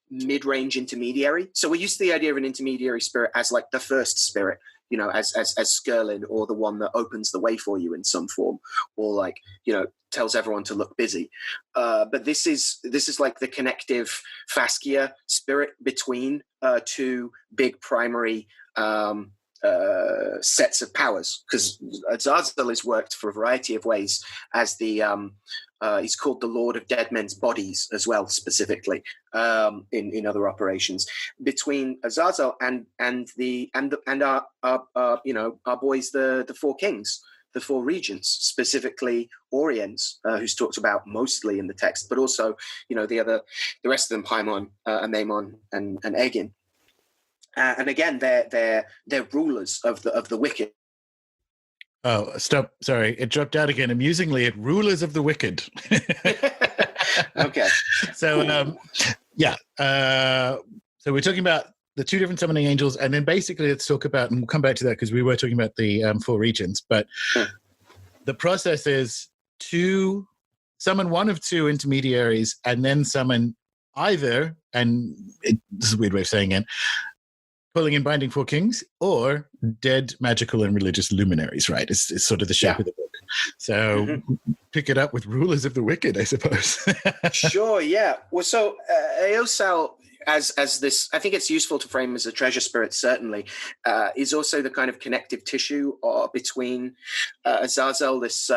mid-range intermediary. So we're used to the idea of an intermediary spirit as like the first spirit, as Skirlin, or the one that opens the way for you in some form, or tells everyone to look busy. But this is like the connective fascia spirit between two big primary sets of powers, because Azazel is worked for a variety of ways as the he's called the Lord of Dead Men's Bodies as well, specifically in other operations. Between Azazel and our boys, the Four Kings, the Four Regents, specifically Oriens, who's talked about mostly in the text, but also the rest of them, Paimon, Amaimon, and Egin. And again, they're rulers of the wicked. Oh, stop! Sorry, it dropped out again. Amusingly, it rulers of the wicked. Okay. So, so we're talking about the two different summoning angels, and then basically let's talk about, and we'll come back to that because we were talking about the Four Regents, but the process is to summon one of two intermediaries and then summon either, and this is a weird way of saying it, pulling and binding Four Kings, or dead magical and religious luminaries, right? It's sort of the shape of the book. So pick it up with rulers of the wicked, I suppose. Sure, yeah. Well, so Eoal, as this, I think it's useful to frame as a treasure spirit, certainly, is also the kind of connective tissue between Azazel, this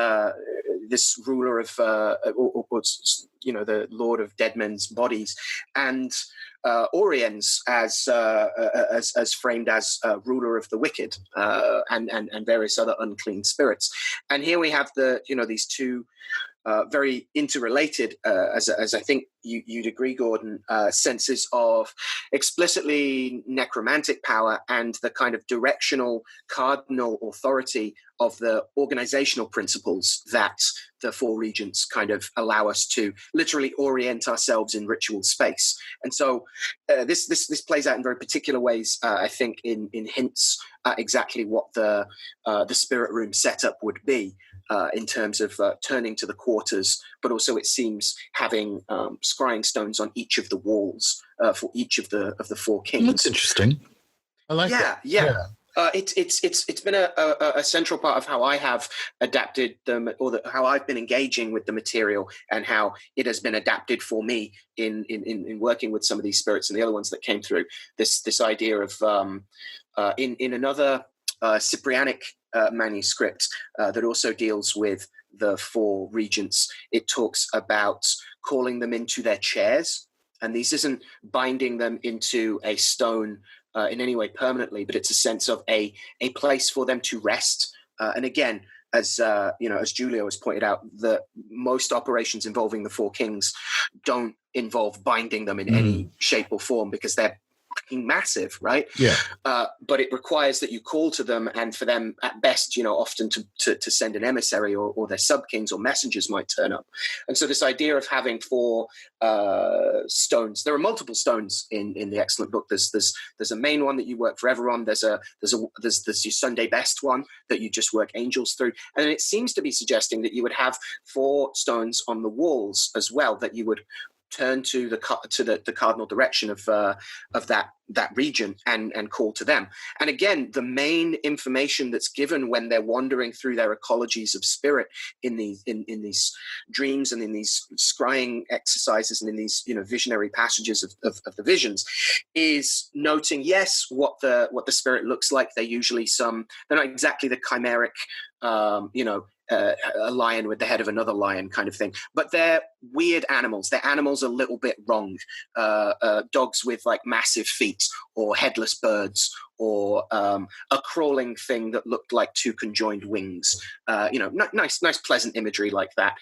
ruler of, the Lord of Dead Men's Bodies, and Oriens as framed as ruler of the wicked, and various other unclean spirits. And here we have these two very interrelated, as I think you'd agree, Gordon, senses of explicitly necromantic power and the kind of directional cardinal authority of the organizational principles that the Four Regents kind of allow us to literally orient ourselves in ritual space. And so this plays out in very particular ways, I think, in hints at exactly what the spirit room setup would be. In terms of turning to the quarters, but also it seems having scrying stones on each of the walls for each of the Four Kings. That's interesting. I like that. Yeah. It's been a central part of how I have adapted them, or how I've been engaging with the material, and how it has been adapted for me in working with some of these spirits and the other ones that came through. This idea of in another Cyprianic manuscript that also deals with the Four Regents, it talks about calling them into their chairs. And this isn't binding them into a stone in any way permanently, but it's a sense of a place for them to rest. And again, as Julio has pointed out, that most operations involving the Four Kings don't involve binding them in any shape or form, because they're massive, right? Yeah. But it requires that you call to them, and for them at best, often to send an emissary, or their sub-kings or messengers might turn up. And so this idea of having four stones, there are multiple stones in the excellent book. There's a main one that you work for everyone. There's your Sunday best one that you just work angels through. And it seems to be suggesting that you would have four stones on the walls as well, that you would turn to the cardinal direction of that region and call to them. And again, the main information that's given when they're wandering through their ecologies of spirit in these dreams and in these scrying exercises and in these visionary passages of the visions is noting, yes, what the spirit looks like. They're usually they're not exactly the chimeric a lion with the head of another lion kind of thing, but they're weird animals. They're animals a little bit wrong. Dogs with like massive feet, or headless birds, or a crawling thing that looked like two conjoined wings. Nice pleasant imagery like that.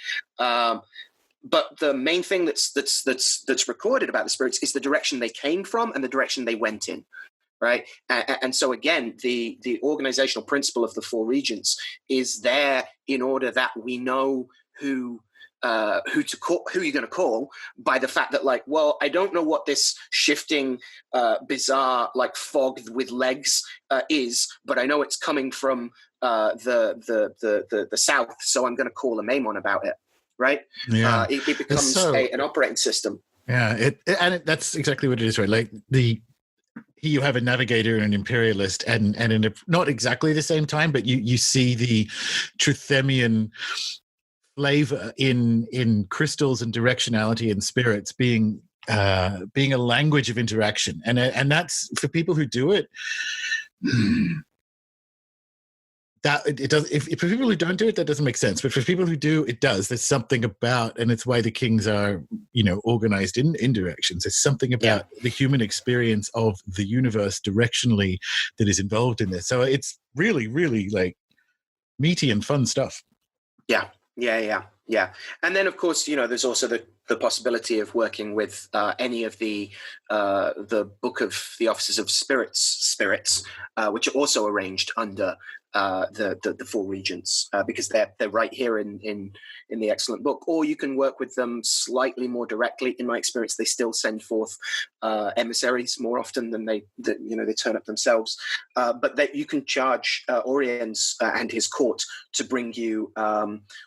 but the main thing that's recorded about the spirits is the direction they came from and the direction they went in. Right. And so, again, the organizational principle of the four regions is there in order that we know who to call, who you're going to call, by the fact that, like, well, I don't know what this shifting, bizarre, like, fog with legs is, but I know it's coming from the south, so I'm going to call a Maimon about it. Right. Yeah. It becomes an operating system. Yeah. That's exactly what it is, right? Like you have a navigator and an imperialist, and in not exactly the same time, but you see the Truthemian flavor in crystals and directionality and spirits being a language of interaction, and that's for people who do it. That it does. If for people who don't do it, that doesn't make sense. But for people who do, it does. There's something about, and it's why the kings are, organized in directions. There's something about the human experience of the universe directionally that is involved in this. So it's really, really, like, meaty and fun stuff. Yeah. And then, of course, there's also the possibility of working with any of the Book of the Officers of Spirits, which are also arranged under the four regions, because they're right here in the excellent book. Or you can work with them slightly more directly. In my experience, they still send forth emissaries more often than they turn up themselves. But that you can charge Oriens and his court to bring you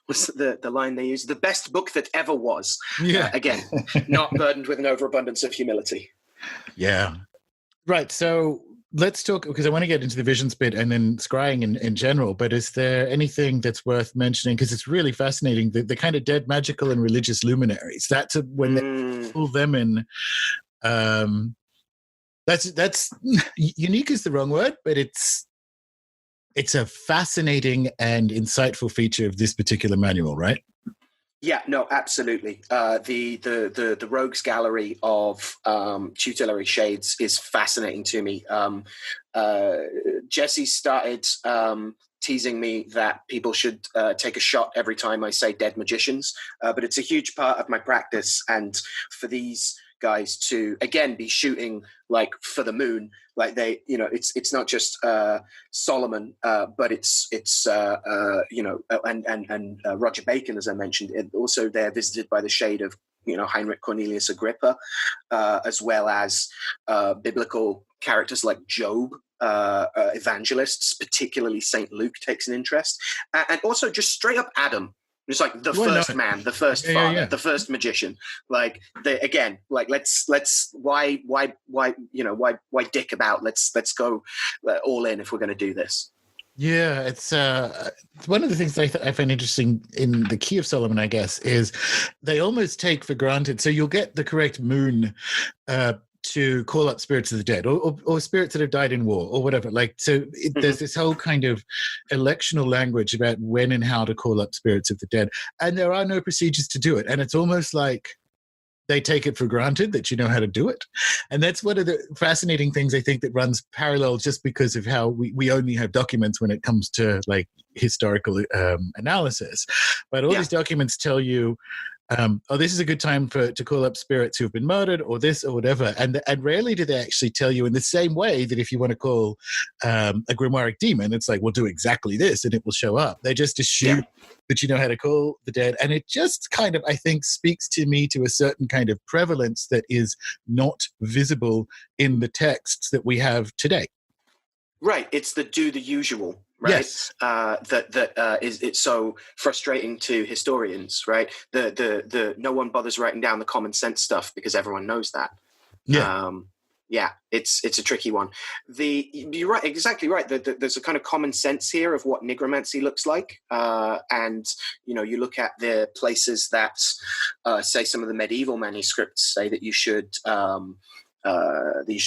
what's the line they use? The best book that ever was. Yeah. Again, not burdened with an overabundance of humility. Yeah. Right. So let's talk, because I want to get into the visions bit and then scrying in general, but is there anything that's worth mentioning? Because it's really fascinating, the kind of dead magical and religious luminaries. That's when they pull them in. That's unique is the wrong word, but it's a fascinating and insightful feature of this particular manual, right? Yeah, no, absolutely. The Rogues Gallery of tutelary shades is fascinating to me. Jesse started teasing me that people should take a shot every time I say dead magicians, but it's a huge part of my practice. And for these guys to, again, be shooting like for the moon, like they, it's not just Solomon, but it's and Roger Bacon, as I mentioned. Also, they're visited by the shade of Heinrich Cornelius Agrippa, as well as biblical characters like Job, evangelists, particularly Saint Luke takes an interest, and also just straight up Adam. It's like the first man, the first father, the first magician. Like again, like let's why dick about? Let's go all in if we're going to do this. Yeah, it's one of the things I find interesting in the Key of Solomon, I guess, is they almost take for granted. So you'll get the correct moon to call up spirits of the dead, or spirits that have died in war, or whatever. Like, so there's this whole kind of electional language about when and how to call up spirits of the dead, and there are no procedures to do it. And it's almost like they take it for granted that you know how to do it. And that's one of the fascinating things I think that runs parallel, just because of how we only have documents when it comes to like historical analysis. But all these documents tell you, this is a good time to call up spirits who've been murdered, or this or whatever. And rarely do they actually tell you in the same way that if you want to call a grimoire demon, it's like, we'll do exactly this and it will show up. They just assume that you know how to call the dead. And it just kind of, I think, speaks to me to a certain kind of prevalence that is not visible in the texts that we have today. Right. It's the do the usual. Right. Yes. It's so frustrating to historians, right? The no one bothers writing down the common sense stuff because everyone knows that. Yeah. It's a tricky one. You're right, exactly right. There's a kind of common sense here of what nigromancy looks like, and you look at the places that say some of the medieval manuscripts say that you should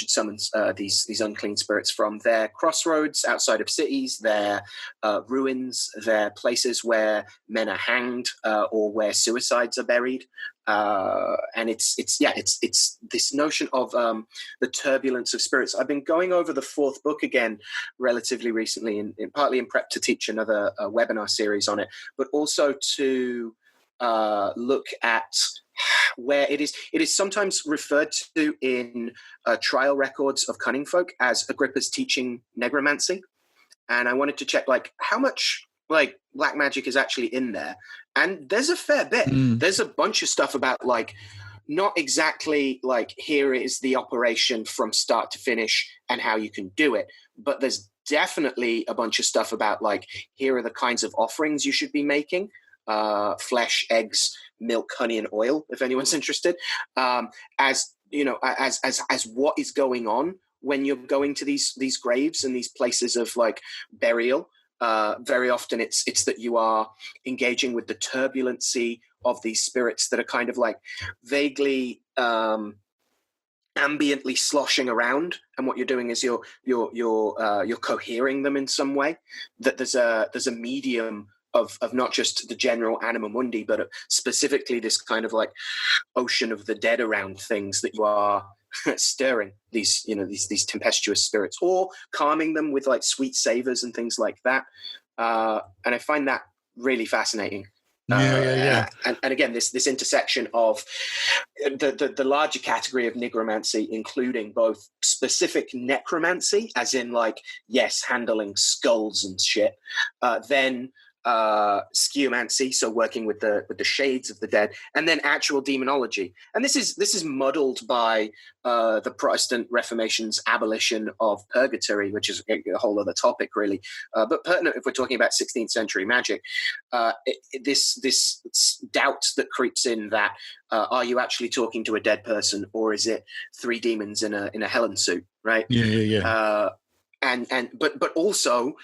summon these unclean spirits from their crossroads outside of cities, their ruins, their places where men are hanged, or where suicides are buried. And it's this notion of the turbulence of spirits. I've been going over the fourth book again relatively recently, and partly in prep to teach another webinar series on it, but also to look at where it is sometimes referred to in trial records of cunning folk as Agrippa's teaching necromancy. And I wanted to check, like, how much like black magic is actually in there. And there's a fair bit. There's a bunch of stuff about, like, not exactly like here is the operation from start to finish and how you can do it, but there's definitely a bunch of stuff about, like, here are the kinds of offerings you should be making. Flesh, eggs, milk, honey, and oil, if anyone's interested. As you know, as what is going on when you're going to these graves and these places of, like, burial. Very often it's that you are engaging with the turbulency of these spirits that are kind of like vaguely ambiently sloshing around, and what you're doing is you're cohering them in some way. That there's a medium of not just the general anima mundi, but specifically this kind of like ocean of the dead around things that you are stirring these tempestuous spirits, or calming them with, like, sweet savors and things like that. And I find that really fascinating. And again, this intersection of the larger category of nigromancy, including both specific necromancy, as in, like, yes, handling skulls and shit, then sciamancy, so working with the shades of the dead, and then actual demonology. And this is muddled by the Protestant Reformation's abolition of purgatory, which is a whole other topic, really, but pertinent if we're talking about 16th century magic. This doubt that creeps in that are you actually talking to a dead person, or is it three demons in a Helen suit, right? But also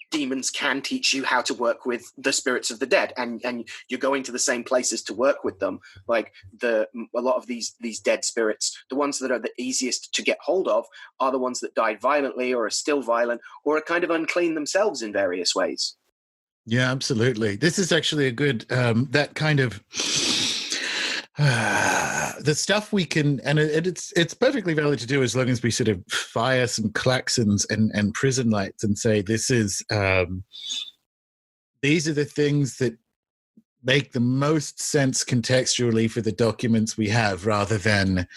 demons can teach you how to work with the spirits of the dead, and you're going to the same places to work with them. Like a lot of these dead spirits, the ones that are the easiest to get hold of are the ones that died violently or are still violent or are kind of unclean themselves in various ways. Yeah, absolutely. This is actually a good that kind of the stuff we can, and it's perfectly valid to do as long as we sort of fire some klaxons and prison lights and say this is these are the things that make the most sense contextually for the documents we have, rather than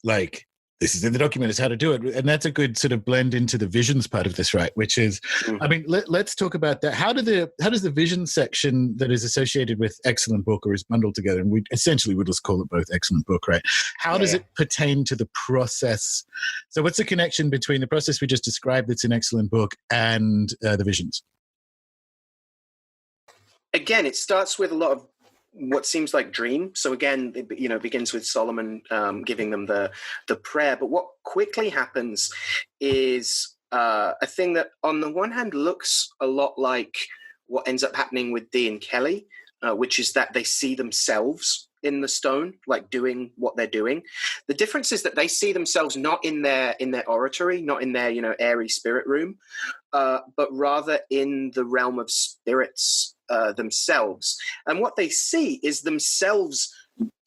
like this is in the document, is how to do it. And that's a good sort of blend into the visions part of this, right? Which is, I mean, let's talk about that. How does the vision section that is associated with Excellent Book, or is bundled together, and we essentially would just call it both Excellent Book, right? How does it pertain to the process? So what's the connection between the process we just described that's in Excellent Book and the visions? Again, it starts with a lot of what seems like dream. So again, it begins with Solomon giving them the prayer. But what quickly happens is a thing that on the one hand looks a lot like what ends up happening with Dee and Kelly, which is that they see themselves in the stone, like doing what they're doing. The difference is that they see themselves not in their oratory, not in their airy spirit room, but rather in the realm of spirits themselves. And what they see is themselves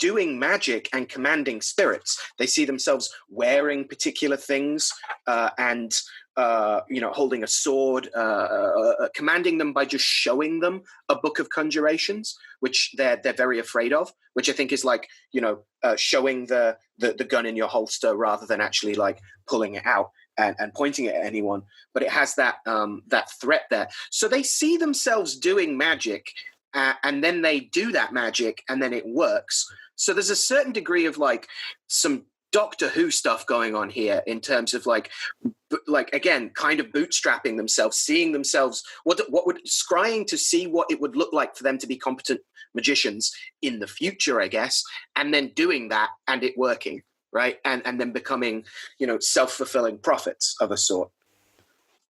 doing magic and commanding spirits. They see themselves wearing particular things and holding a sword, commanding them by just showing them a book of conjurations, which they're very afraid of, which I think is like, showing the gun in your holster rather than actually like pulling it out and pointing it at anyone. But it has that threat there. So they see themselves doing magic and then they do that magic and then it works. So there's a certain degree of like some Doctor Who stuff going on here in terms of like again, kind of bootstrapping themselves, seeing themselves, scrying to see what it would look like for them to be competent magicians in the future, I guess, and then doing that and it working, right? And then becoming, self-fulfilling prophets of a sort.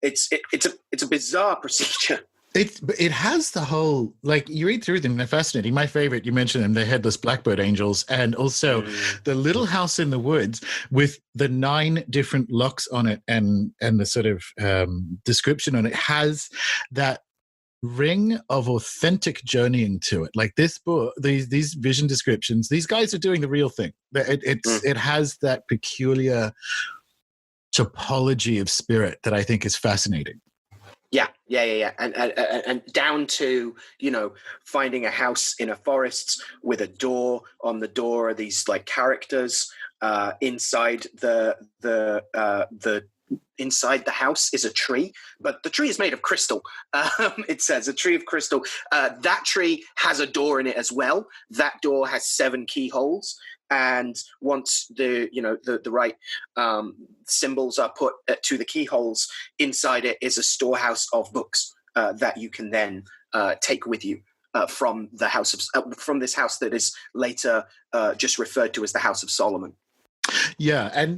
It's a bizarre procedure. It has the whole, like, you read through them, they're fascinating. My favorite, you mentioned them, the headless blackbird angels, and also the little house in the woods with the 9 different locks on it and the sort of description on it has that ring of authentic journeying to it. Like this book, these vision descriptions, these guys are doing the real thing. It has that peculiar topology of spirit that I think is fascinating. Yeah. And down to, finding a house in a forest with a door. On the door are these like characters. Inside inside the house is a tree, but the tree is made of crystal. It says a tree of crystal. That tree has a door in it as well. That door has 7 keyholes. And once the right symbols are put to the keyholes, inside it is a storehouse of books that you can then take with you from the from this house that is later just referred to as the House of Solomon. Yeah,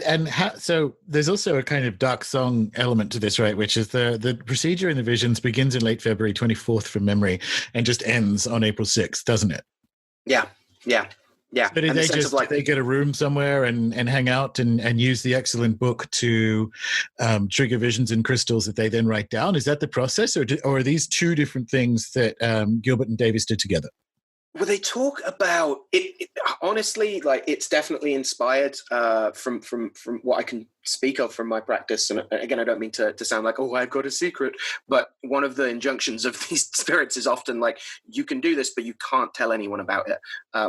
so there's also a kind of dark song element to this, right? Which is the procedure in the visions begins in late February, 24th from memory, and just ends on April 6th, doesn't it? Yeah. So they get a room somewhere and hang out and use the excellent book to trigger visions and crystals that they then write down? Is that the process, or are these two different things that Gilbert and Davies did together? Well, they talk about it honestly, like it's definitely inspired from what I can speak of from my practice. And again, I don't mean to sound like, oh, I've got a secret, but one of the injunctions of these spirits is often like, you can do this, but you can't tell anyone about it,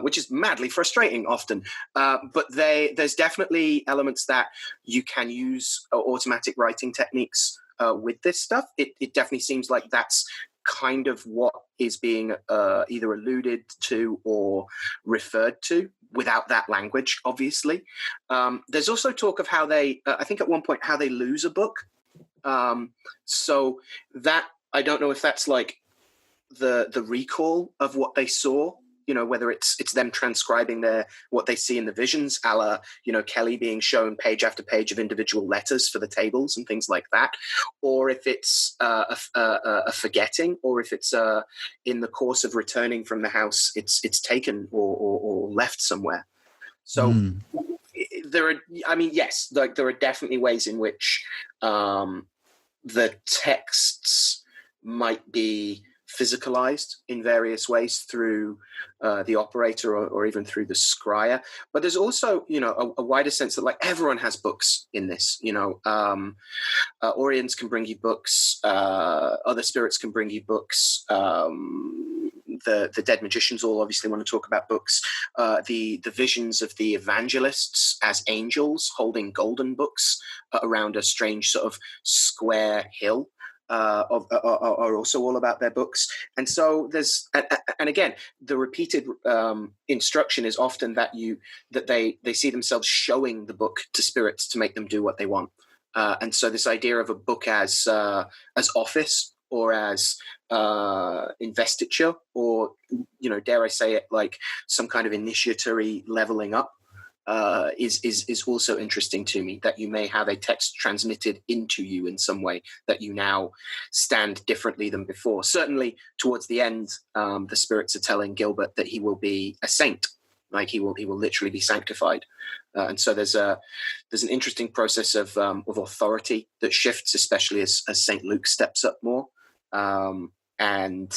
which is madly frustrating often. But there's definitely elements that you can use automatic writing techniques with this stuff. It definitely seems like that's kind of what is being either alluded to or referred to without that language, obviously. There's also talk of how they, I think at one point, how they lose a book. So that, I don't know if that's like the recall of what they saw, whether it's them transcribing what they see in the visions, a la, Kelly being shown page after page of individual letters for the tables and things like that, or if it's a forgetting, or if it's in the course of returning from the house, it's taken or left somewhere. So there are, yes, like there are definitely ways in which the texts might be physicalized in various ways through the operator or even through the scryer. But there's also, a wider sense that like everyone has books in this, Oriens can bring you books, other spirits can bring you books, the dead magicians all obviously want to talk about books, the visions of the evangelists as angels holding golden books around a strange sort of square hill are also all about their books. And so there's, and again, the repeated instruction is often that they see themselves showing the book to spirits to make them do what they want. And so this idea of a book as office or as investiture, or, dare I say it, like some kind of initiatory leveling up, is also interesting to me, that you may have a text transmitted into you in some way, that you now stand differently than before. Certainly towards the end, the spirits are telling Gilbert that he will be a saint, like he will literally be sanctified. And so there's an interesting process of authority that shifts, especially as St. Luke steps up more. And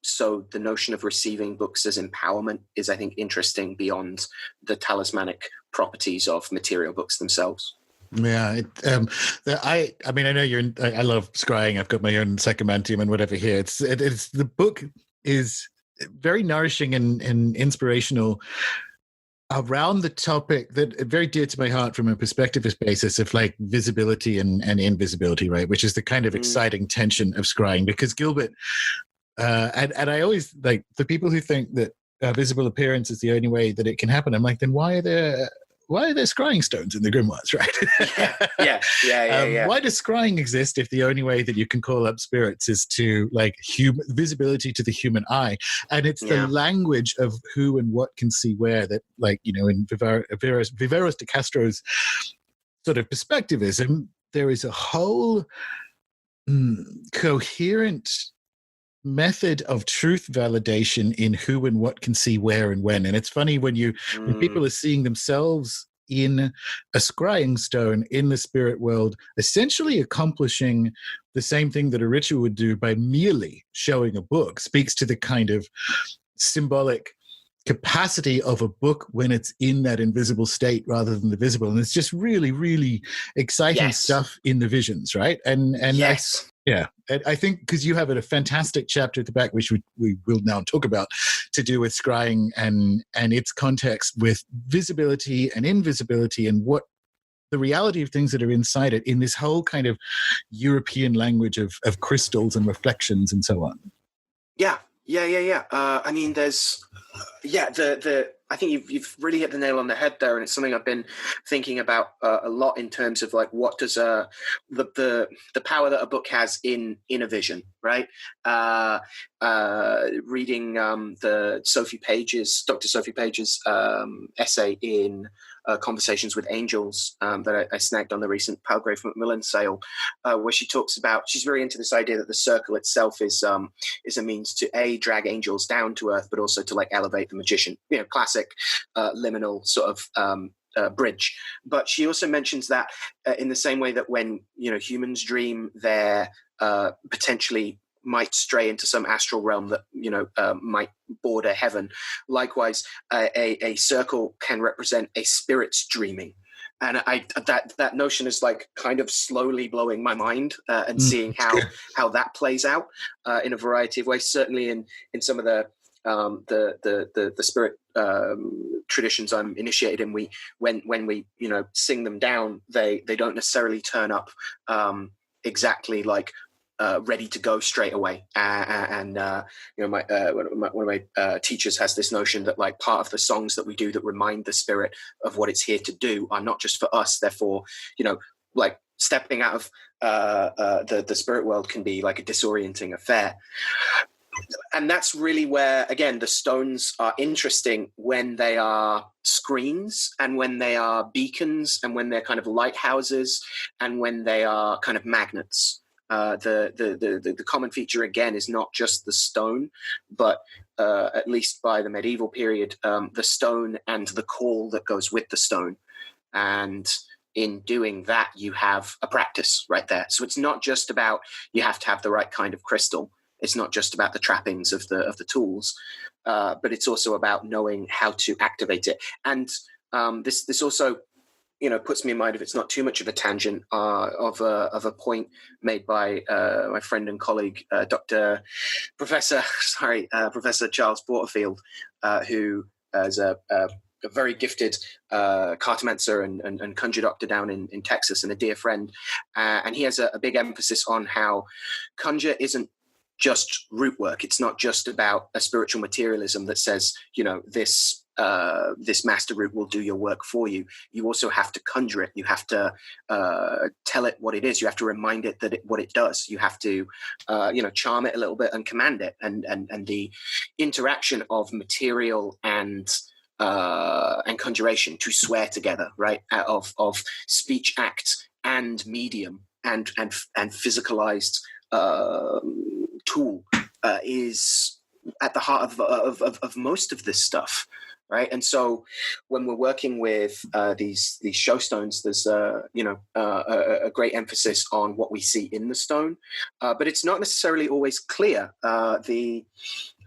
so the notion of receiving books as empowerment is, I think, interesting beyond the talismanic properties of material books themselves. Yeah, I know I love scrying. I've got my own Sacramentum and whatever here. It's the book is very nourishing and inspirational around the topic that is very dear to my heart from a perspectivist basis of like visibility and invisibility, right? Which is the kind of exciting tension of scrying, because Gilbert. And I always like the people who think that visible appearance is the only way that it can happen. I'm like, then why are there scrying stones in the grimoires, right? Yeah. Why does scrying exist if the only way that you can call up spirits is to like visibility to the human eye? And it's the language of who and what can see where that, like, in Viveros de Castro's sort of perspectivism, there is a whole coherent method of truth validation in who and what can see where and when. And it's funny when people are seeing themselves in a scrying stone in the spirit world, essentially accomplishing the same thing that a ritual would do by merely showing a book, speaks to the kind of symbolic capacity of a book when it's in that invisible state rather than the visible. And it's just really, really exciting stuff in the visions, right? And yes. Yeah, I think because you have a fantastic chapter at the back, which we will now talk about, to do with scrying and its context with visibility and invisibility and what the reality of things that are inside it in this whole kind of European language of crystals and reflections and so on. Yeah. I mean, there's, I think you've really hit the nail on the head there, and it's something I've been thinking about a lot in terms of like what does the power that a book has in a vision, right? Reading Dr. Sophie Page's essay in Conversations with Angels that I snagged on the recent Palgrave Macmillan sale, where she talks about, she's very into this idea that the circle itself is a means to drag angels down to earth, but also to like elevate the magician. Classic liminal sort of bridge. But she also mentions that in the same way that when humans dream, they're potentially might stray into some astral realm that might border heaven. Likewise, a circle can represent a spirit's dreaming. And that notion is like kind of slowly blowing my mind and seeing how that plays out in a variety of ways. Certainly in some of the spirit traditions I'm initiated in, when we sing them down, they don't necessarily turn up exactly like ready to go straight away. One of my teachers has this notion that like part of the songs that we do that remind the spirit of what it's here to do are not just for us. Therefore, like stepping out of the spirit world can be like a disorienting affair. And that's really where, again, the stones are interesting when they are screens and when they are beacons and when they're kind of lighthouses and when they are kind of magnets. The common feature, again, is not just the stone, but at least by the medieval period, the stone and the call that goes with the stone. And in doing that, you have a practice right there. So it's not just about you have to have the right kind of crystal. It's not just about the trappings of the tools, but it's also about knowing how to activate it. And this also puts me in mind, if it's not too much of a tangent, of a point made by my friend and colleague, Professor Charles Porterfield, who is a very gifted cartomancer and conjure doctor down in Texas, and a dear friend. And he has a big emphasis on how conjure isn't just root work. It's not just about a spiritual materialism that says, this master root will do your work for you. You also have to conjure it. You have to tell it what it is. You have to remind it that what it does. You have to, charm it a little bit and command it. And the interaction of material and conjuration to swear together, right? Of speech act and medium and physicalized tool is at the heart of most of this stuff, right? And so when we're working with these show stones, there's a great emphasis on what we see in the stone, but it's not necessarily always clear. The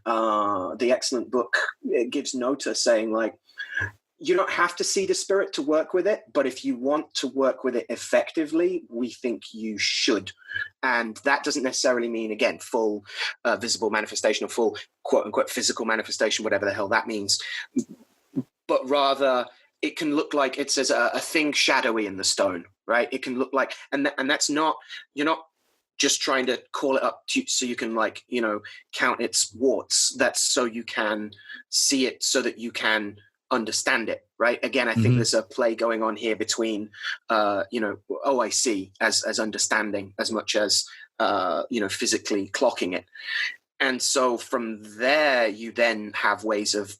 excellent book, it gives notice saying like, you don't have to see the spirit to work with it, but if you want to work with it effectively, we think you should. And that doesn't necessarily mean, again, full visible manifestation or full quote unquote physical manifestation, whatever the hell that means. But rather, it can look like it's as a thing shadowy in the stone, right? It can look like, and that's not, you're not just trying to call it up so you can count its warts. That's so you can see it, so that you can understand it, right? Again, I think there's a play going on here between I see as understanding as much as physically clocking it. And so from there, you then have ways of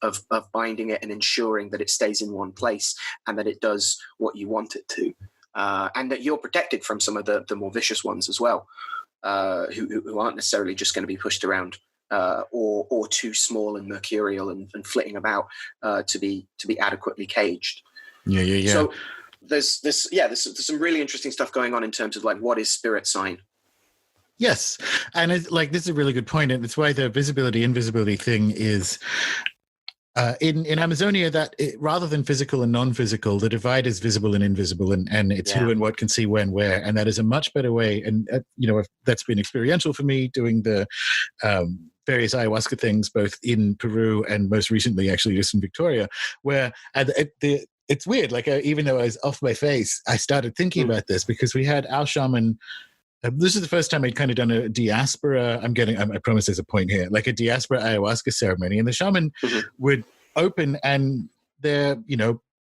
binding it and ensuring that it stays in one place and that it does what you want it to, and that you're protected from some of the more vicious ones as well, who aren't necessarily just going to be pushed around or too small and mercurial and flitting about to be adequately caged. Yeah. So there's some really interesting stuff going on in terms of like what is spirit sign. Yes, and this is a really good point, and it's why the visibility invisibility thing is in Amazonia, rather than physical and non-physical, the divide is visible and invisible, and it's who and what can see when, where, and that is a much better way. And that's been experiential for me doing the various ayahuasca things, both in Peru and most recently, actually, just in Victoria, where it's weird. Like even though I was off my face, I started thinking about this because we had our shaman. This is the first time I'd kind of done a diaspora. I promise there's a point here, like a diaspora ayahuasca ceremony. And the shaman would open and they're,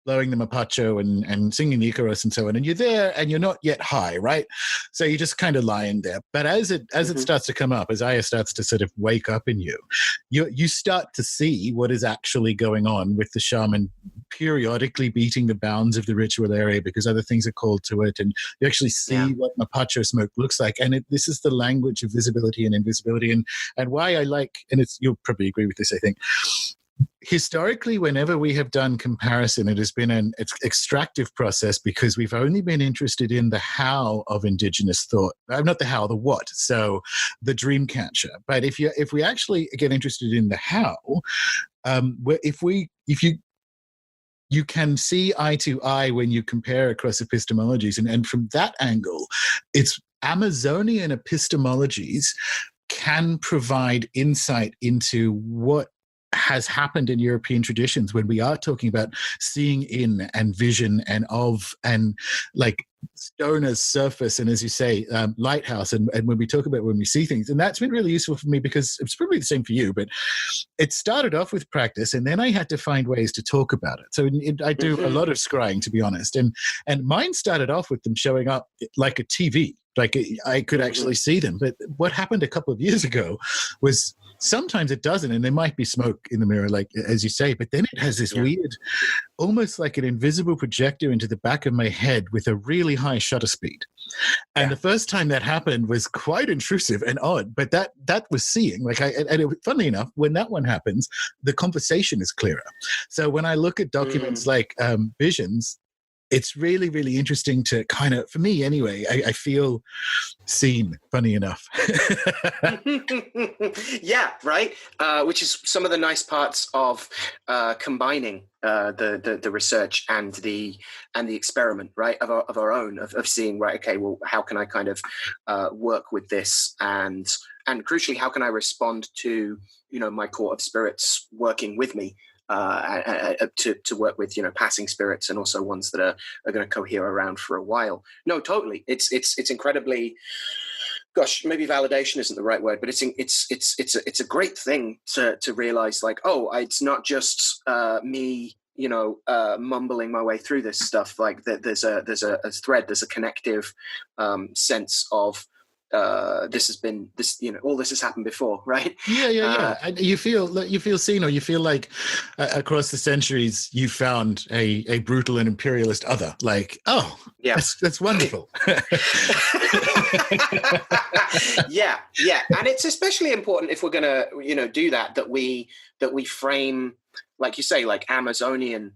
blowing the mapacho and singing the Icaros and so on. And you're there and you're not yet high, right? So you're just kind of lying there. But as it starts to come up, as Aya starts to sort of wake up in you start to see what is actually going on with the shaman periodically beating the bounds of the ritual area because other things are called to it. And you actually see what mapacho smoke looks like. And this is the language of visibility and invisibility. And why I like, and you'll probably agree with this, I think, historically, whenever we have done comparison, it has been an extractive process because we've only been interested in the how of indigenous thought. Not the how, the what. So the dream catcher. But if we actually get interested in the how, you can see eye to eye when you compare across epistemologies. And from that angle, it's Amazonian epistemologies can provide insight into what has happened in European traditions when we are talking about seeing in and vision and of and like stone as surface and, as you say, lighthouse and when we talk about when we see things. And that's been really useful for me because it's probably the same for you, but it started off with practice and then I had to find ways to talk about it. So I do a lot of scrying, to be honest. And mine started off with them showing up like a TV. Like I could actually see them. But what happened a couple of years ago was sometimes it doesn't, and there might be smoke in the mirror, like as you say, but then it has this weird, almost like an invisible projector into the back of my head with a really high shutter speed. And the first time that happened was quite intrusive and odd, but that was seeing. Like funnily enough, when that one happens, the conversation is clearer. So when I look at documents like Visions, it's really, really interesting to kind of, for me anyway, I feel seen, funny enough. Yeah, right. Which is some of the nice parts of combining the research and the experiment, right, of our own, of seeing, right, okay, well, how can I kind of work with this, and crucially, how can I respond to, my court of spirits working with me, to work with, passing spirits and also ones that are going to cohere around for a while. No, totally. It's incredibly, gosh, maybe validation isn't the right word, but it's a great thing to realize, like, oh, it's not just me, mumbling my way through this stuff. Like there's a thread, there's a connective sense of all this has happened before, right? Yeah. You feel seen, or you feel like across the centuries you found a brutal and imperialist other. Like, oh, yeah, that's wonderful. yeah, and it's especially important if we're gonna, do that we frame, like you say, like Amazonian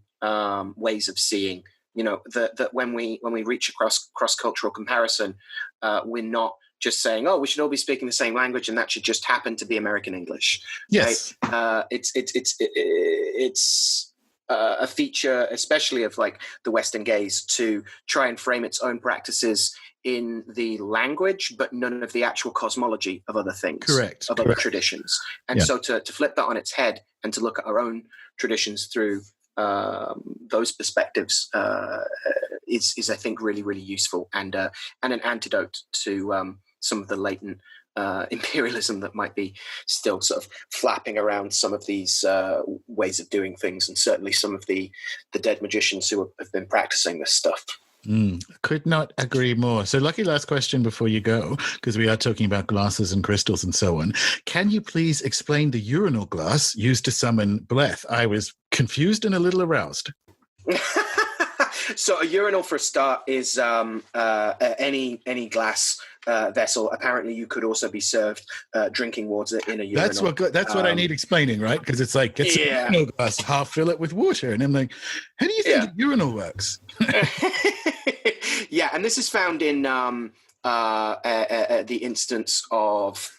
ways of seeing. That when we reach a cross-cultural comparison, we're not just saying, oh, we should all be speaking the same language and that should just happen to be American English. Yes. Right? It's a feature, especially of like the Western gaze, to try and frame its own practices in the language, but none of the actual cosmology of other things. Correct. Of other traditions. And so to flip that on its head and to look at our own traditions through those perspectives is I think really, really useful and an antidote to some of the latent imperialism that might be still sort of flapping around some of these ways of doing things, and certainly some of the dead magicians who have been practicing this stuff. Could not agree more. So lucky last question before you go, because we are talking about glasses and crystals and so on. Can you please explain the urinal glass used to summon Bleth? I was confused and a little aroused. So a urinal, for a start, is any glass vessel. Apparently, you could also be served drinking water in a urinal. That's what I need explaining, right? Because it's like, get some urinal glass, half fill it with water. And I'm like, how do you think a urinal works? Yeah, and this is found in the instance of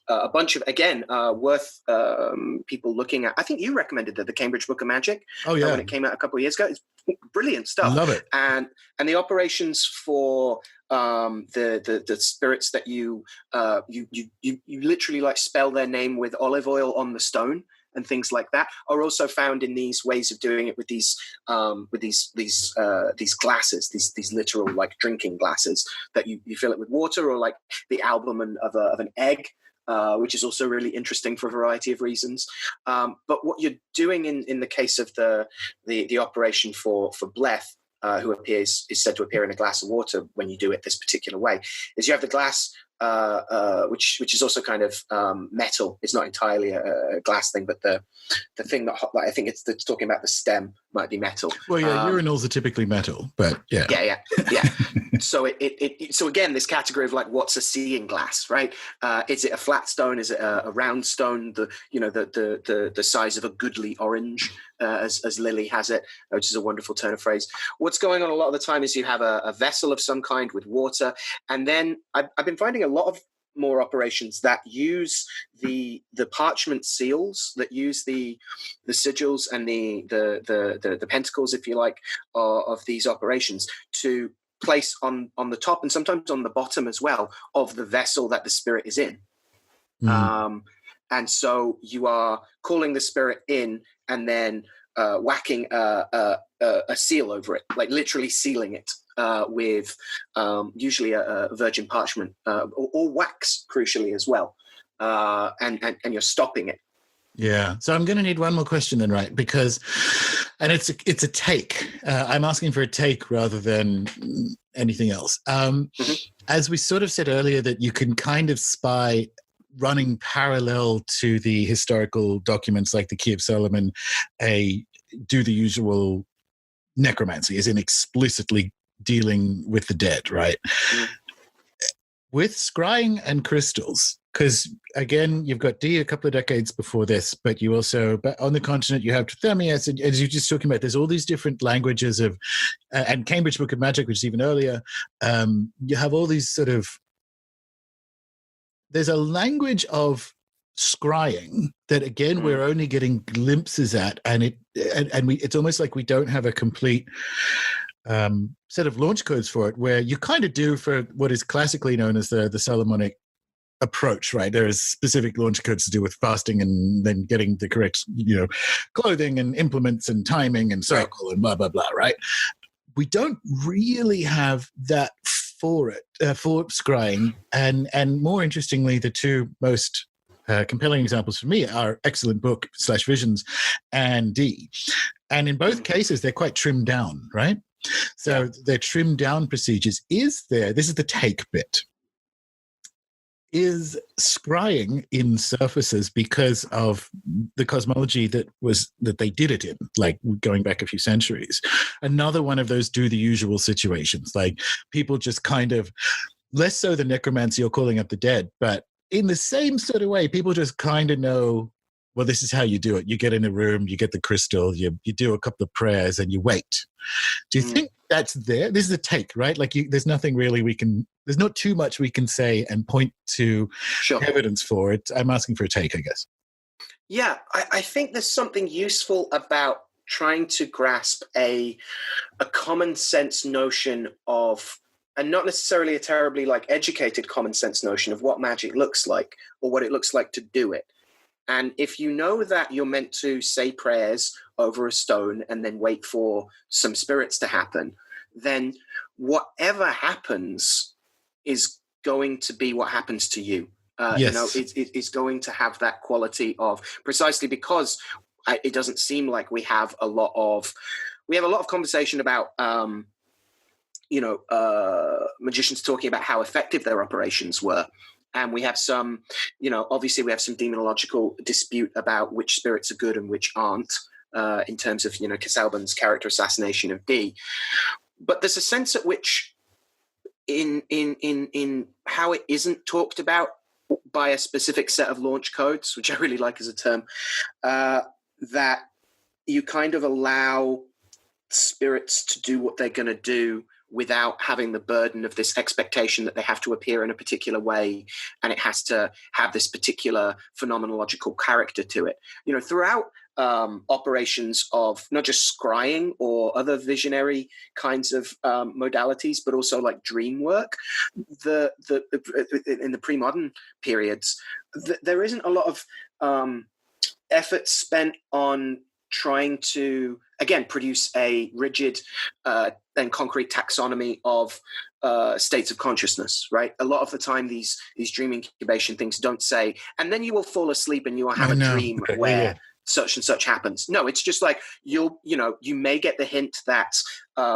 a bunch of, again, worth people looking at. I think you recommended the Cambridge Book of Magic. Oh, yeah. When it came out a couple of years ago. It's brilliant stuff. Love it. And the operations for the spirits that you literally like spell their name with olive oil on the stone and things like that are also found in these ways of doing it with these glasses, these literal like drinking glasses that you fill it with water, or like the albumen of an egg, which is also really interesting for a variety of reasons. But what you're doing in the case of the operation for Bleth, who is said to appear in a glass of water when you do it this particular way, is you have the glass, which is also kind of metal. It's not entirely a glass thing, but the thing that I think it's talking about the stem might be metal. Well, yeah, urinals are typically metal, but yeah. Yeah. So so again, this category of like, what's a seeing glass, right? Is it a flat stone? Is it a round stone? The size of a goodly orange, as Lily has it, which is a wonderful turn of phrase. What's going on a lot of the time is you have a vessel of some kind with water, and then I've been finding a lot of more operations that use the parchment seals, that use the sigils and the pentacles, if you like, of these operations to place on the top and sometimes on the bottom as well of the vessel that the spirit is in. And so you are calling the spirit in and then whacking a seal over it, like literally sealing it with usually a virgin parchment or wax, crucially as well, and you're stopping it. Yeah. So I'm going to need one more question then, right? Because, and it's a take. I'm asking for a take rather than anything else. As we sort of said earlier, that you can kind of spy running parallel to the historical documents like the Key of Solomon, do the usual necromancy, as in explicitly dealing with the dead, right? With scrying and crystals, because again, you've got Dee a couple of decades before this, but you also, but on the continent, you have Trithemius, and as you're just talking about, there's all these different languages of, and Cambridge Book of Magic, which is even earlier, you have all these sort of, there's a language of scrying that again we're only getting glimpses at, and it's almost like we don't have a complete set of launch codes for it, where you kind of do for what is classically known as the Solomonic approach, right? There is specific launch codes to do with fasting and then getting the correct, clothing and implements and timing and circle and blah, blah, blah, right? We don't really have that for it, for scrying. And more interestingly, the two most compelling examples for me are Excellent Book / Visions and Dee. And in both cases, they're quite trimmed down, right? So they're trimmed down procedures. This is the take bit. Is scrying in surfaces because of the cosmology that they did it in, like going back a few centuries, another one of those do the usual situations, like people just kind of, less so the necromancy or calling up the dead, but in the same sort of way, people just kind of know, well, this is how you do it. You get in a room, you get the crystal, you do a couple of prayers and you wait. Do you think that's there? This is a take, right? Like there's nothing really there's not too much we can say and point to evidence for it. I'm asking for a take, I guess. Yeah, I think there's something useful about trying to grasp a common sense notion of, and not necessarily a terribly like educated common sense notion of what magic looks like or what it looks like to do it. And if you know that you're meant to say prayers over a stone and then wait for some spirits to happen, then whatever happens is going to be what happens to you. It's going to have that quality of, precisely because it doesn't seem like we have a lot of conversation about, magicians talking about how effective their operations were. And we have some, obviously we have some demonological dispute about which spirits are good and which aren't, in terms of, Casaubon's character assassination of Dee. But there's a sense at which in how it isn't talked about by a specific set of launch codes, which I really like as a term, that you kind of allow spirits to do what they're going to do without having the burden of this expectation that they have to appear in a particular way and it has to have this particular phenomenological character to it. You know, throughout operations of not just scrying or other visionary kinds of modalities, but also like dream work, in the pre-modern periods, there isn't a lot of effort spent on trying to, again, produce a rigid and concrete taxonomy of states of consciousness, right? A lot of the time, these dream incubation things don't say, and then you will fall asleep and you will have a dream where such and such happens. No, it's just like you may get the hint that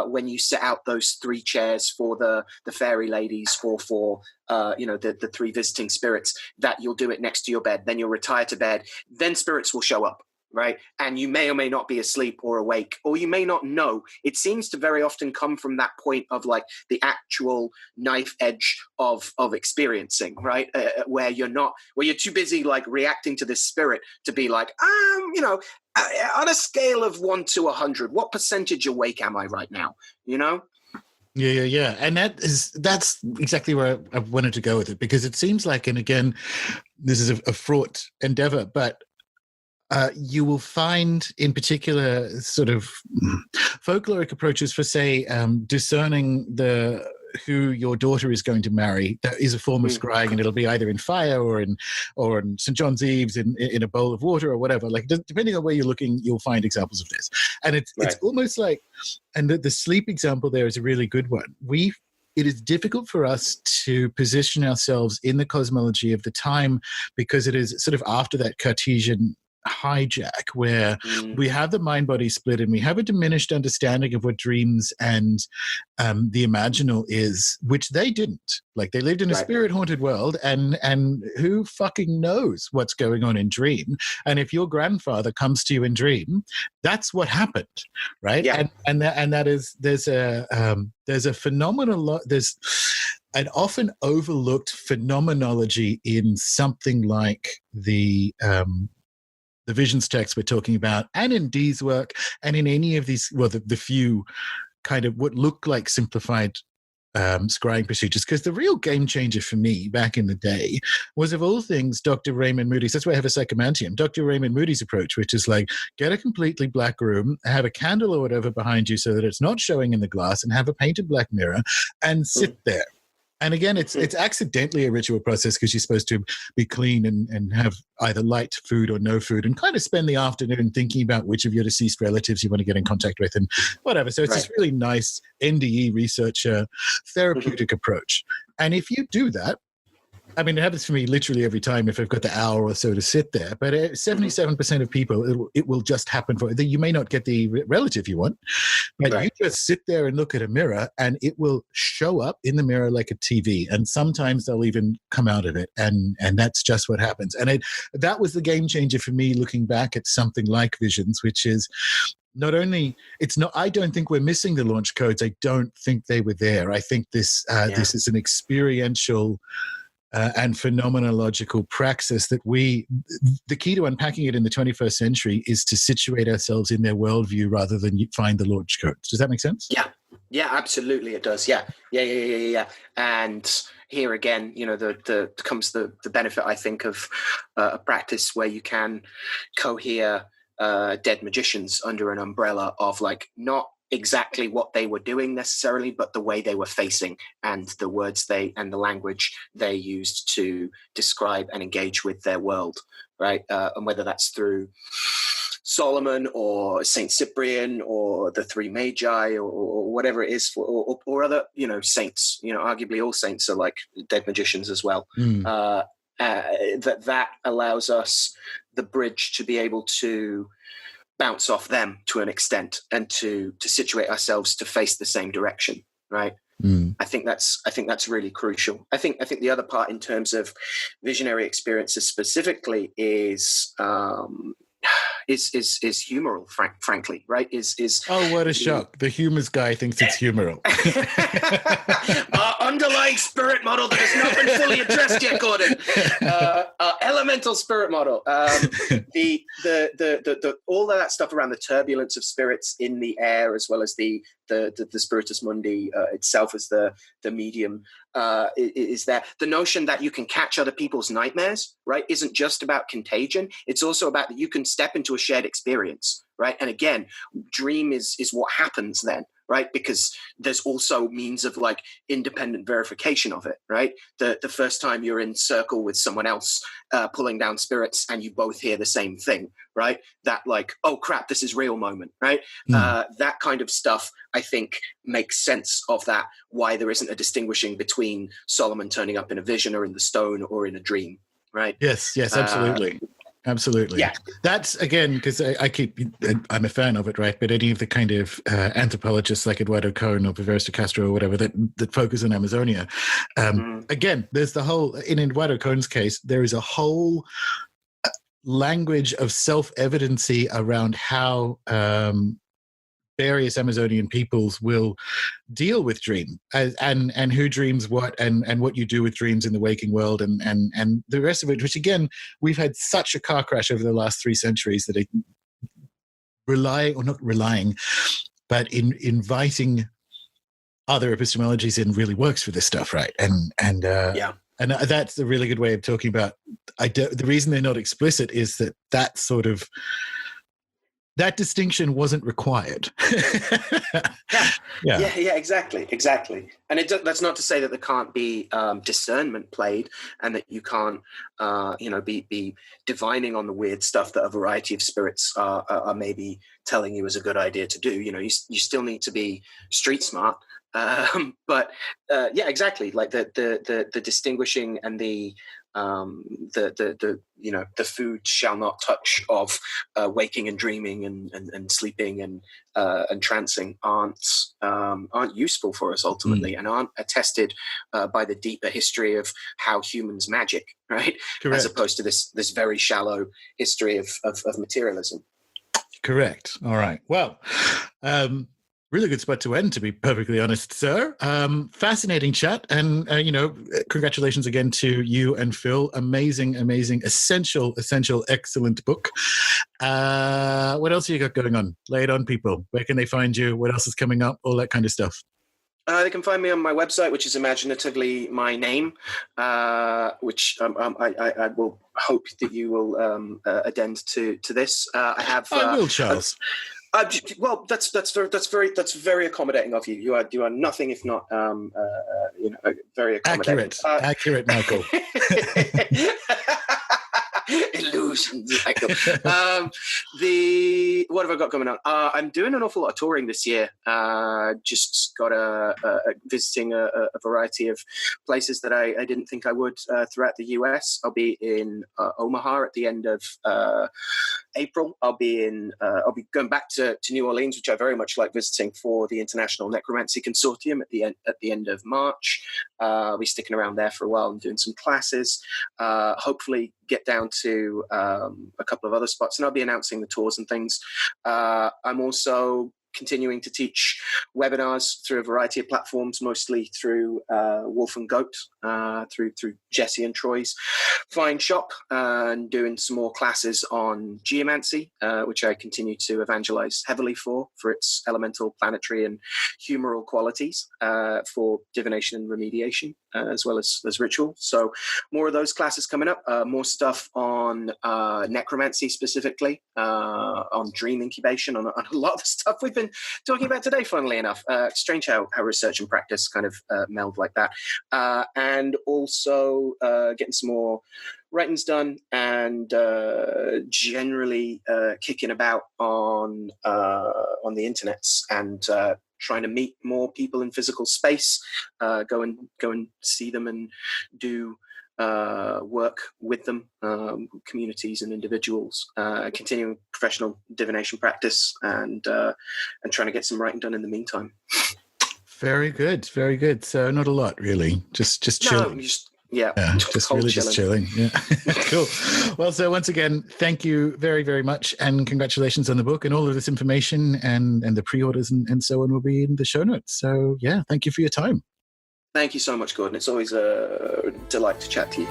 when you set out those 3 chairs for the fairy ladies or for the 3 visiting spirits, that you'll do it next to your bed. Then you'll retire to bed. Then spirits will show up. Right. And you may or may not be asleep or awake, or you may not know. It seems to very often come from that point of like the actual knife edge of experiencing, right? Where you're too busy like reacting to this spirit to be like, on a scale of 1 to 100, what percentage awake am I right now? You know? Yeah. And that's exactly where I wanted to go with it, because it seems like, and again, this is a fraught endeavor, but you will find in particular sort of folkloric approaches for, say, discerning who your daughter is going to marry. That is a form of scrying, and it'll be either in fire or in St. John's Eves in a bowl of water or whatever. Like, depending on where you're looking, you'll find examples of this. And it's almost like, and the sleep example there is a really good one. It is difficult for us to position ourselves in the cosmology of the time, because it is sort of after that Cartesian hijack where we have the mind-body split and we have a diminished understanding of what dreams and the imaginal is, which they didn't. Like, they lived in a spirit-haunted world, and who fucking knows what's going on in dream? And if your grandfather comes to you in dream, that's what happened, right? Yeah. And that is, there's a phenomenal, there's an often overlooked phenomenology in something like the visions text we're talking about, and in Dee's work, and in any of these, well, the few kind of what look like simplified scrying procedures. Because the real game changer for me back in the day was, of all things, Dr. Raymond Moody's. That's why I have a psychomantium. Dr. Raymond Moody's approach, which is like, get a completely black room, have a candle or whatever behind you so that it's not showing in the glass, and have a painted black mirror and sit there. And again, it's accidentally a ritual process, because you're supposed to be clean and have either light food or no food, and kind of spend the afternoon thinking about which of your deceased relatives you want to get in contact with and whatever. So it's this really nice NDE researcher therapeutic approach. And if you do that, I mean, it happens for me literally every time if I've got the hour or so to sit there. But 77% of people, it will just happen for you. May not get the relative you want, but you just sit there and look at a mirror, and it will show up in the mirror like a TV. And sometimes they'll even come out of it, and that's just what happens. And that was the game changer for me, looking back at something like Visions, which is not only I don't think we're missing the launch codes. I don't think they were there. I think this is an experiential and phenomenological praxis that the key to unpacking it in the 21st century is to situate ourselves in their worldview rather than find the launch codes. Does that make sense? Yeah, absolutely it does. Yeah. And here again, the comes the benefit, I think, of a practice where you can cohere dead magicians under an umbrella of, like, not exactly what they were doing necessarily, but the way they were facing, and the words and the language they used to describe and engage with their world, right? And whether that's through Solomon or Saint Cyprian or the 3 Magi or whatever it is, or other saints. Arguably all saints are like dead magicians as well. That allows us the bridge to be able to bounce off them to an extent, and to situate ourselves to face the same direction, right? I think that's really crucial. I think the other part in terms of visionary experiences specifically is humoral, frankly, right? Oh, what a shock! The humorous guy thinks it's humoral. Our underlying spirit model that has not been fully addressed yet, Gordon. elemental spirit model. The all of that stuff around the turbulence of spirits in the air, as well as the Spiritus Mundi itself as the medium, is there. The notion that you can catch other people's nightmares, right, isn't just about contagion. It's also about that you can step into a shared experience, right? And again, dream is what happens then, right? Because there's also means of like independent verification of it, right? The first time you're in circle with someone else pulling down spirits and you both hear the same thing, right? That like, oh crap, this is real moment, right? That kind of stuff, I think, makes sense of that, why there isn't a distinguishing between Solomon turning up in a vision or in the stone or in a dream, right? Yes, absolutely. Absolutely. Yeah. That's, again, because I'm a fan of it, right? But any of the kind of anthropologists like Eduardo Cohen or Viveros de Castro or whatever that focus on Amazonia, again, there's the whole, in Eduardo Cohen's case, there is a whole language of self-evidency around how various Amazonian peoples will deal with dream and who dreams what and what you do with dreams in the waking world and the rest of it, which again, we've had such a car crash over the last 3 centuries that it but inviting other epistemologies in really works for this stuff, right? And that's a really good way of talking about the reason they're not explicit is that sort of that distinction wasn't required. Yeah, exactly. And that's not to say that there can't be discernment played, and that you can't, be divining on the weird stuff that a variety of spirits are maybe telling you is a good idea to do. You still need to be street smart. But exactly. Like the distinguishing and the food shall not touch of waking and dreaming and sleeping and trancing aren't useful for us ultimately, and aren't attested by the deeper history of how humans magic, right? Correct. As opposed to this very shallow history of materialism. Correct. All right. Well, really good spot to end, to be perfectly honest, sir. Fascinating chat. And, congratulations again to you and Phil. Amazing, essential, excellent book. What else have you got going on? Lay it on people. Where can they find you? What else is coming up? All that kind of stuff. They can find me on my website, which is imaginatively my name, which I will hope that you will addend to this. I will, Charles. Well, that's very accommodating of you. You are nothing if not very accommodating. Accurate, Michael. Illusions, Michael. What have I got going on? I'm doing an awful lot of touring this year. Just got visiting a variety of places that I didn't think I would throughout the US. I'll be in Omaha at the end of April. I'll be going back to New Orleans, which I very much like visiting, for the International Necromancy Consortium at the end of March. I'll be sticking around there for a while and doing some classes. Hopefully get down to a couple of other spots, and I'll be announcing the tours and things. I'm also continuing to teach webinars through a variety of platforms, mostly through Wolf and Goat, through Jesse and Troy's fine shop, and doing some more classes on geomancy, which I continue to evangelize heavily for its elemental, planetary, and humoral qualities for divination and remediation, as well as ritual. So more of those classes coming up, more stuff on necromancy specifically, on dream incubation, on a lot of the stuff we've been talking about today, funnily enough. Strange how research and practice kind of meld like that. And also getting some more writings done, and generally kicking about on the internets, and trying to meet more people in physical space, go and see them and do work with them, communities and individuals, continuing professional divination practice, and trying to get some writing done in the meantime. Very good. So not a lot, really. Just chilling. Just chilling. Yeah. Cool. Well, so once again, thank you very, very much, and congratulations on the book, and all of this information and the pre-orders and so on will be in the show notes. So yeah, thank you for your time. Thank you so much, Gordon. It's always a delight to chat to you.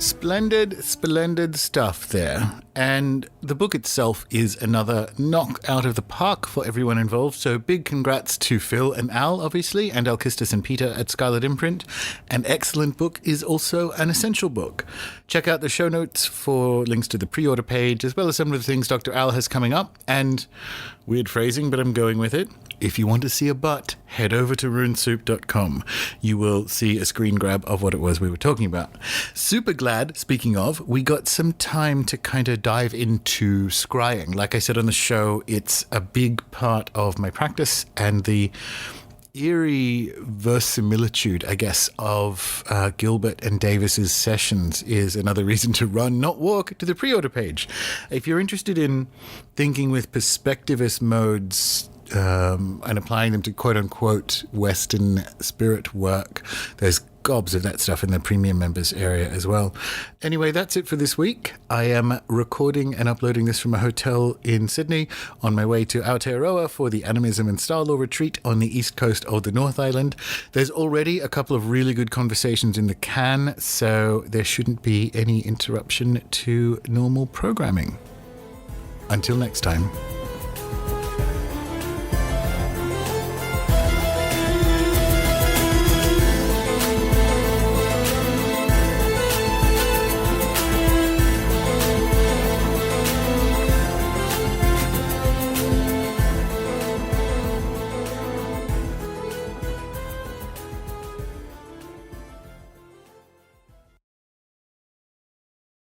Splendid stuff there. And the book itself is another knock out of the park for everyone involved. So big congrats to Phil and Al, obviously, and Alkistis and Peter at Scarlet Imprint. An excellent book is also an essential book. Check out the show notes for links to the pre-order page, as well as some of the things Dr. Al has coming up. And weird phrasing, but I'm going with it. If you want to see a butt, head over to runesoup.com. You will see a screen grab of what it was we were talking about. Super glad, speaking of, we got some time to kind of dive into scrying. Like I said on the show, it's a big part of my practice, and the eerie verisimilitude, I guess, of Gilbert and Davis's sessions is another reason to run, not walk, to the pre-order page. If you're interested in thinking with perspectivist modes and applying them to quote-unquote Western spirit work, there's gobs of that stuff in the premium members area as well. Anyway, that's it for this week. I am recording and uploading this from a hotel in Sydney on my way to Aotearoa for the Animism and Star Law retreat on the east coast of the North Island. There's already a couple of really good conversations in the can, so there shouldn't be any interruption to normal programming. Until next time.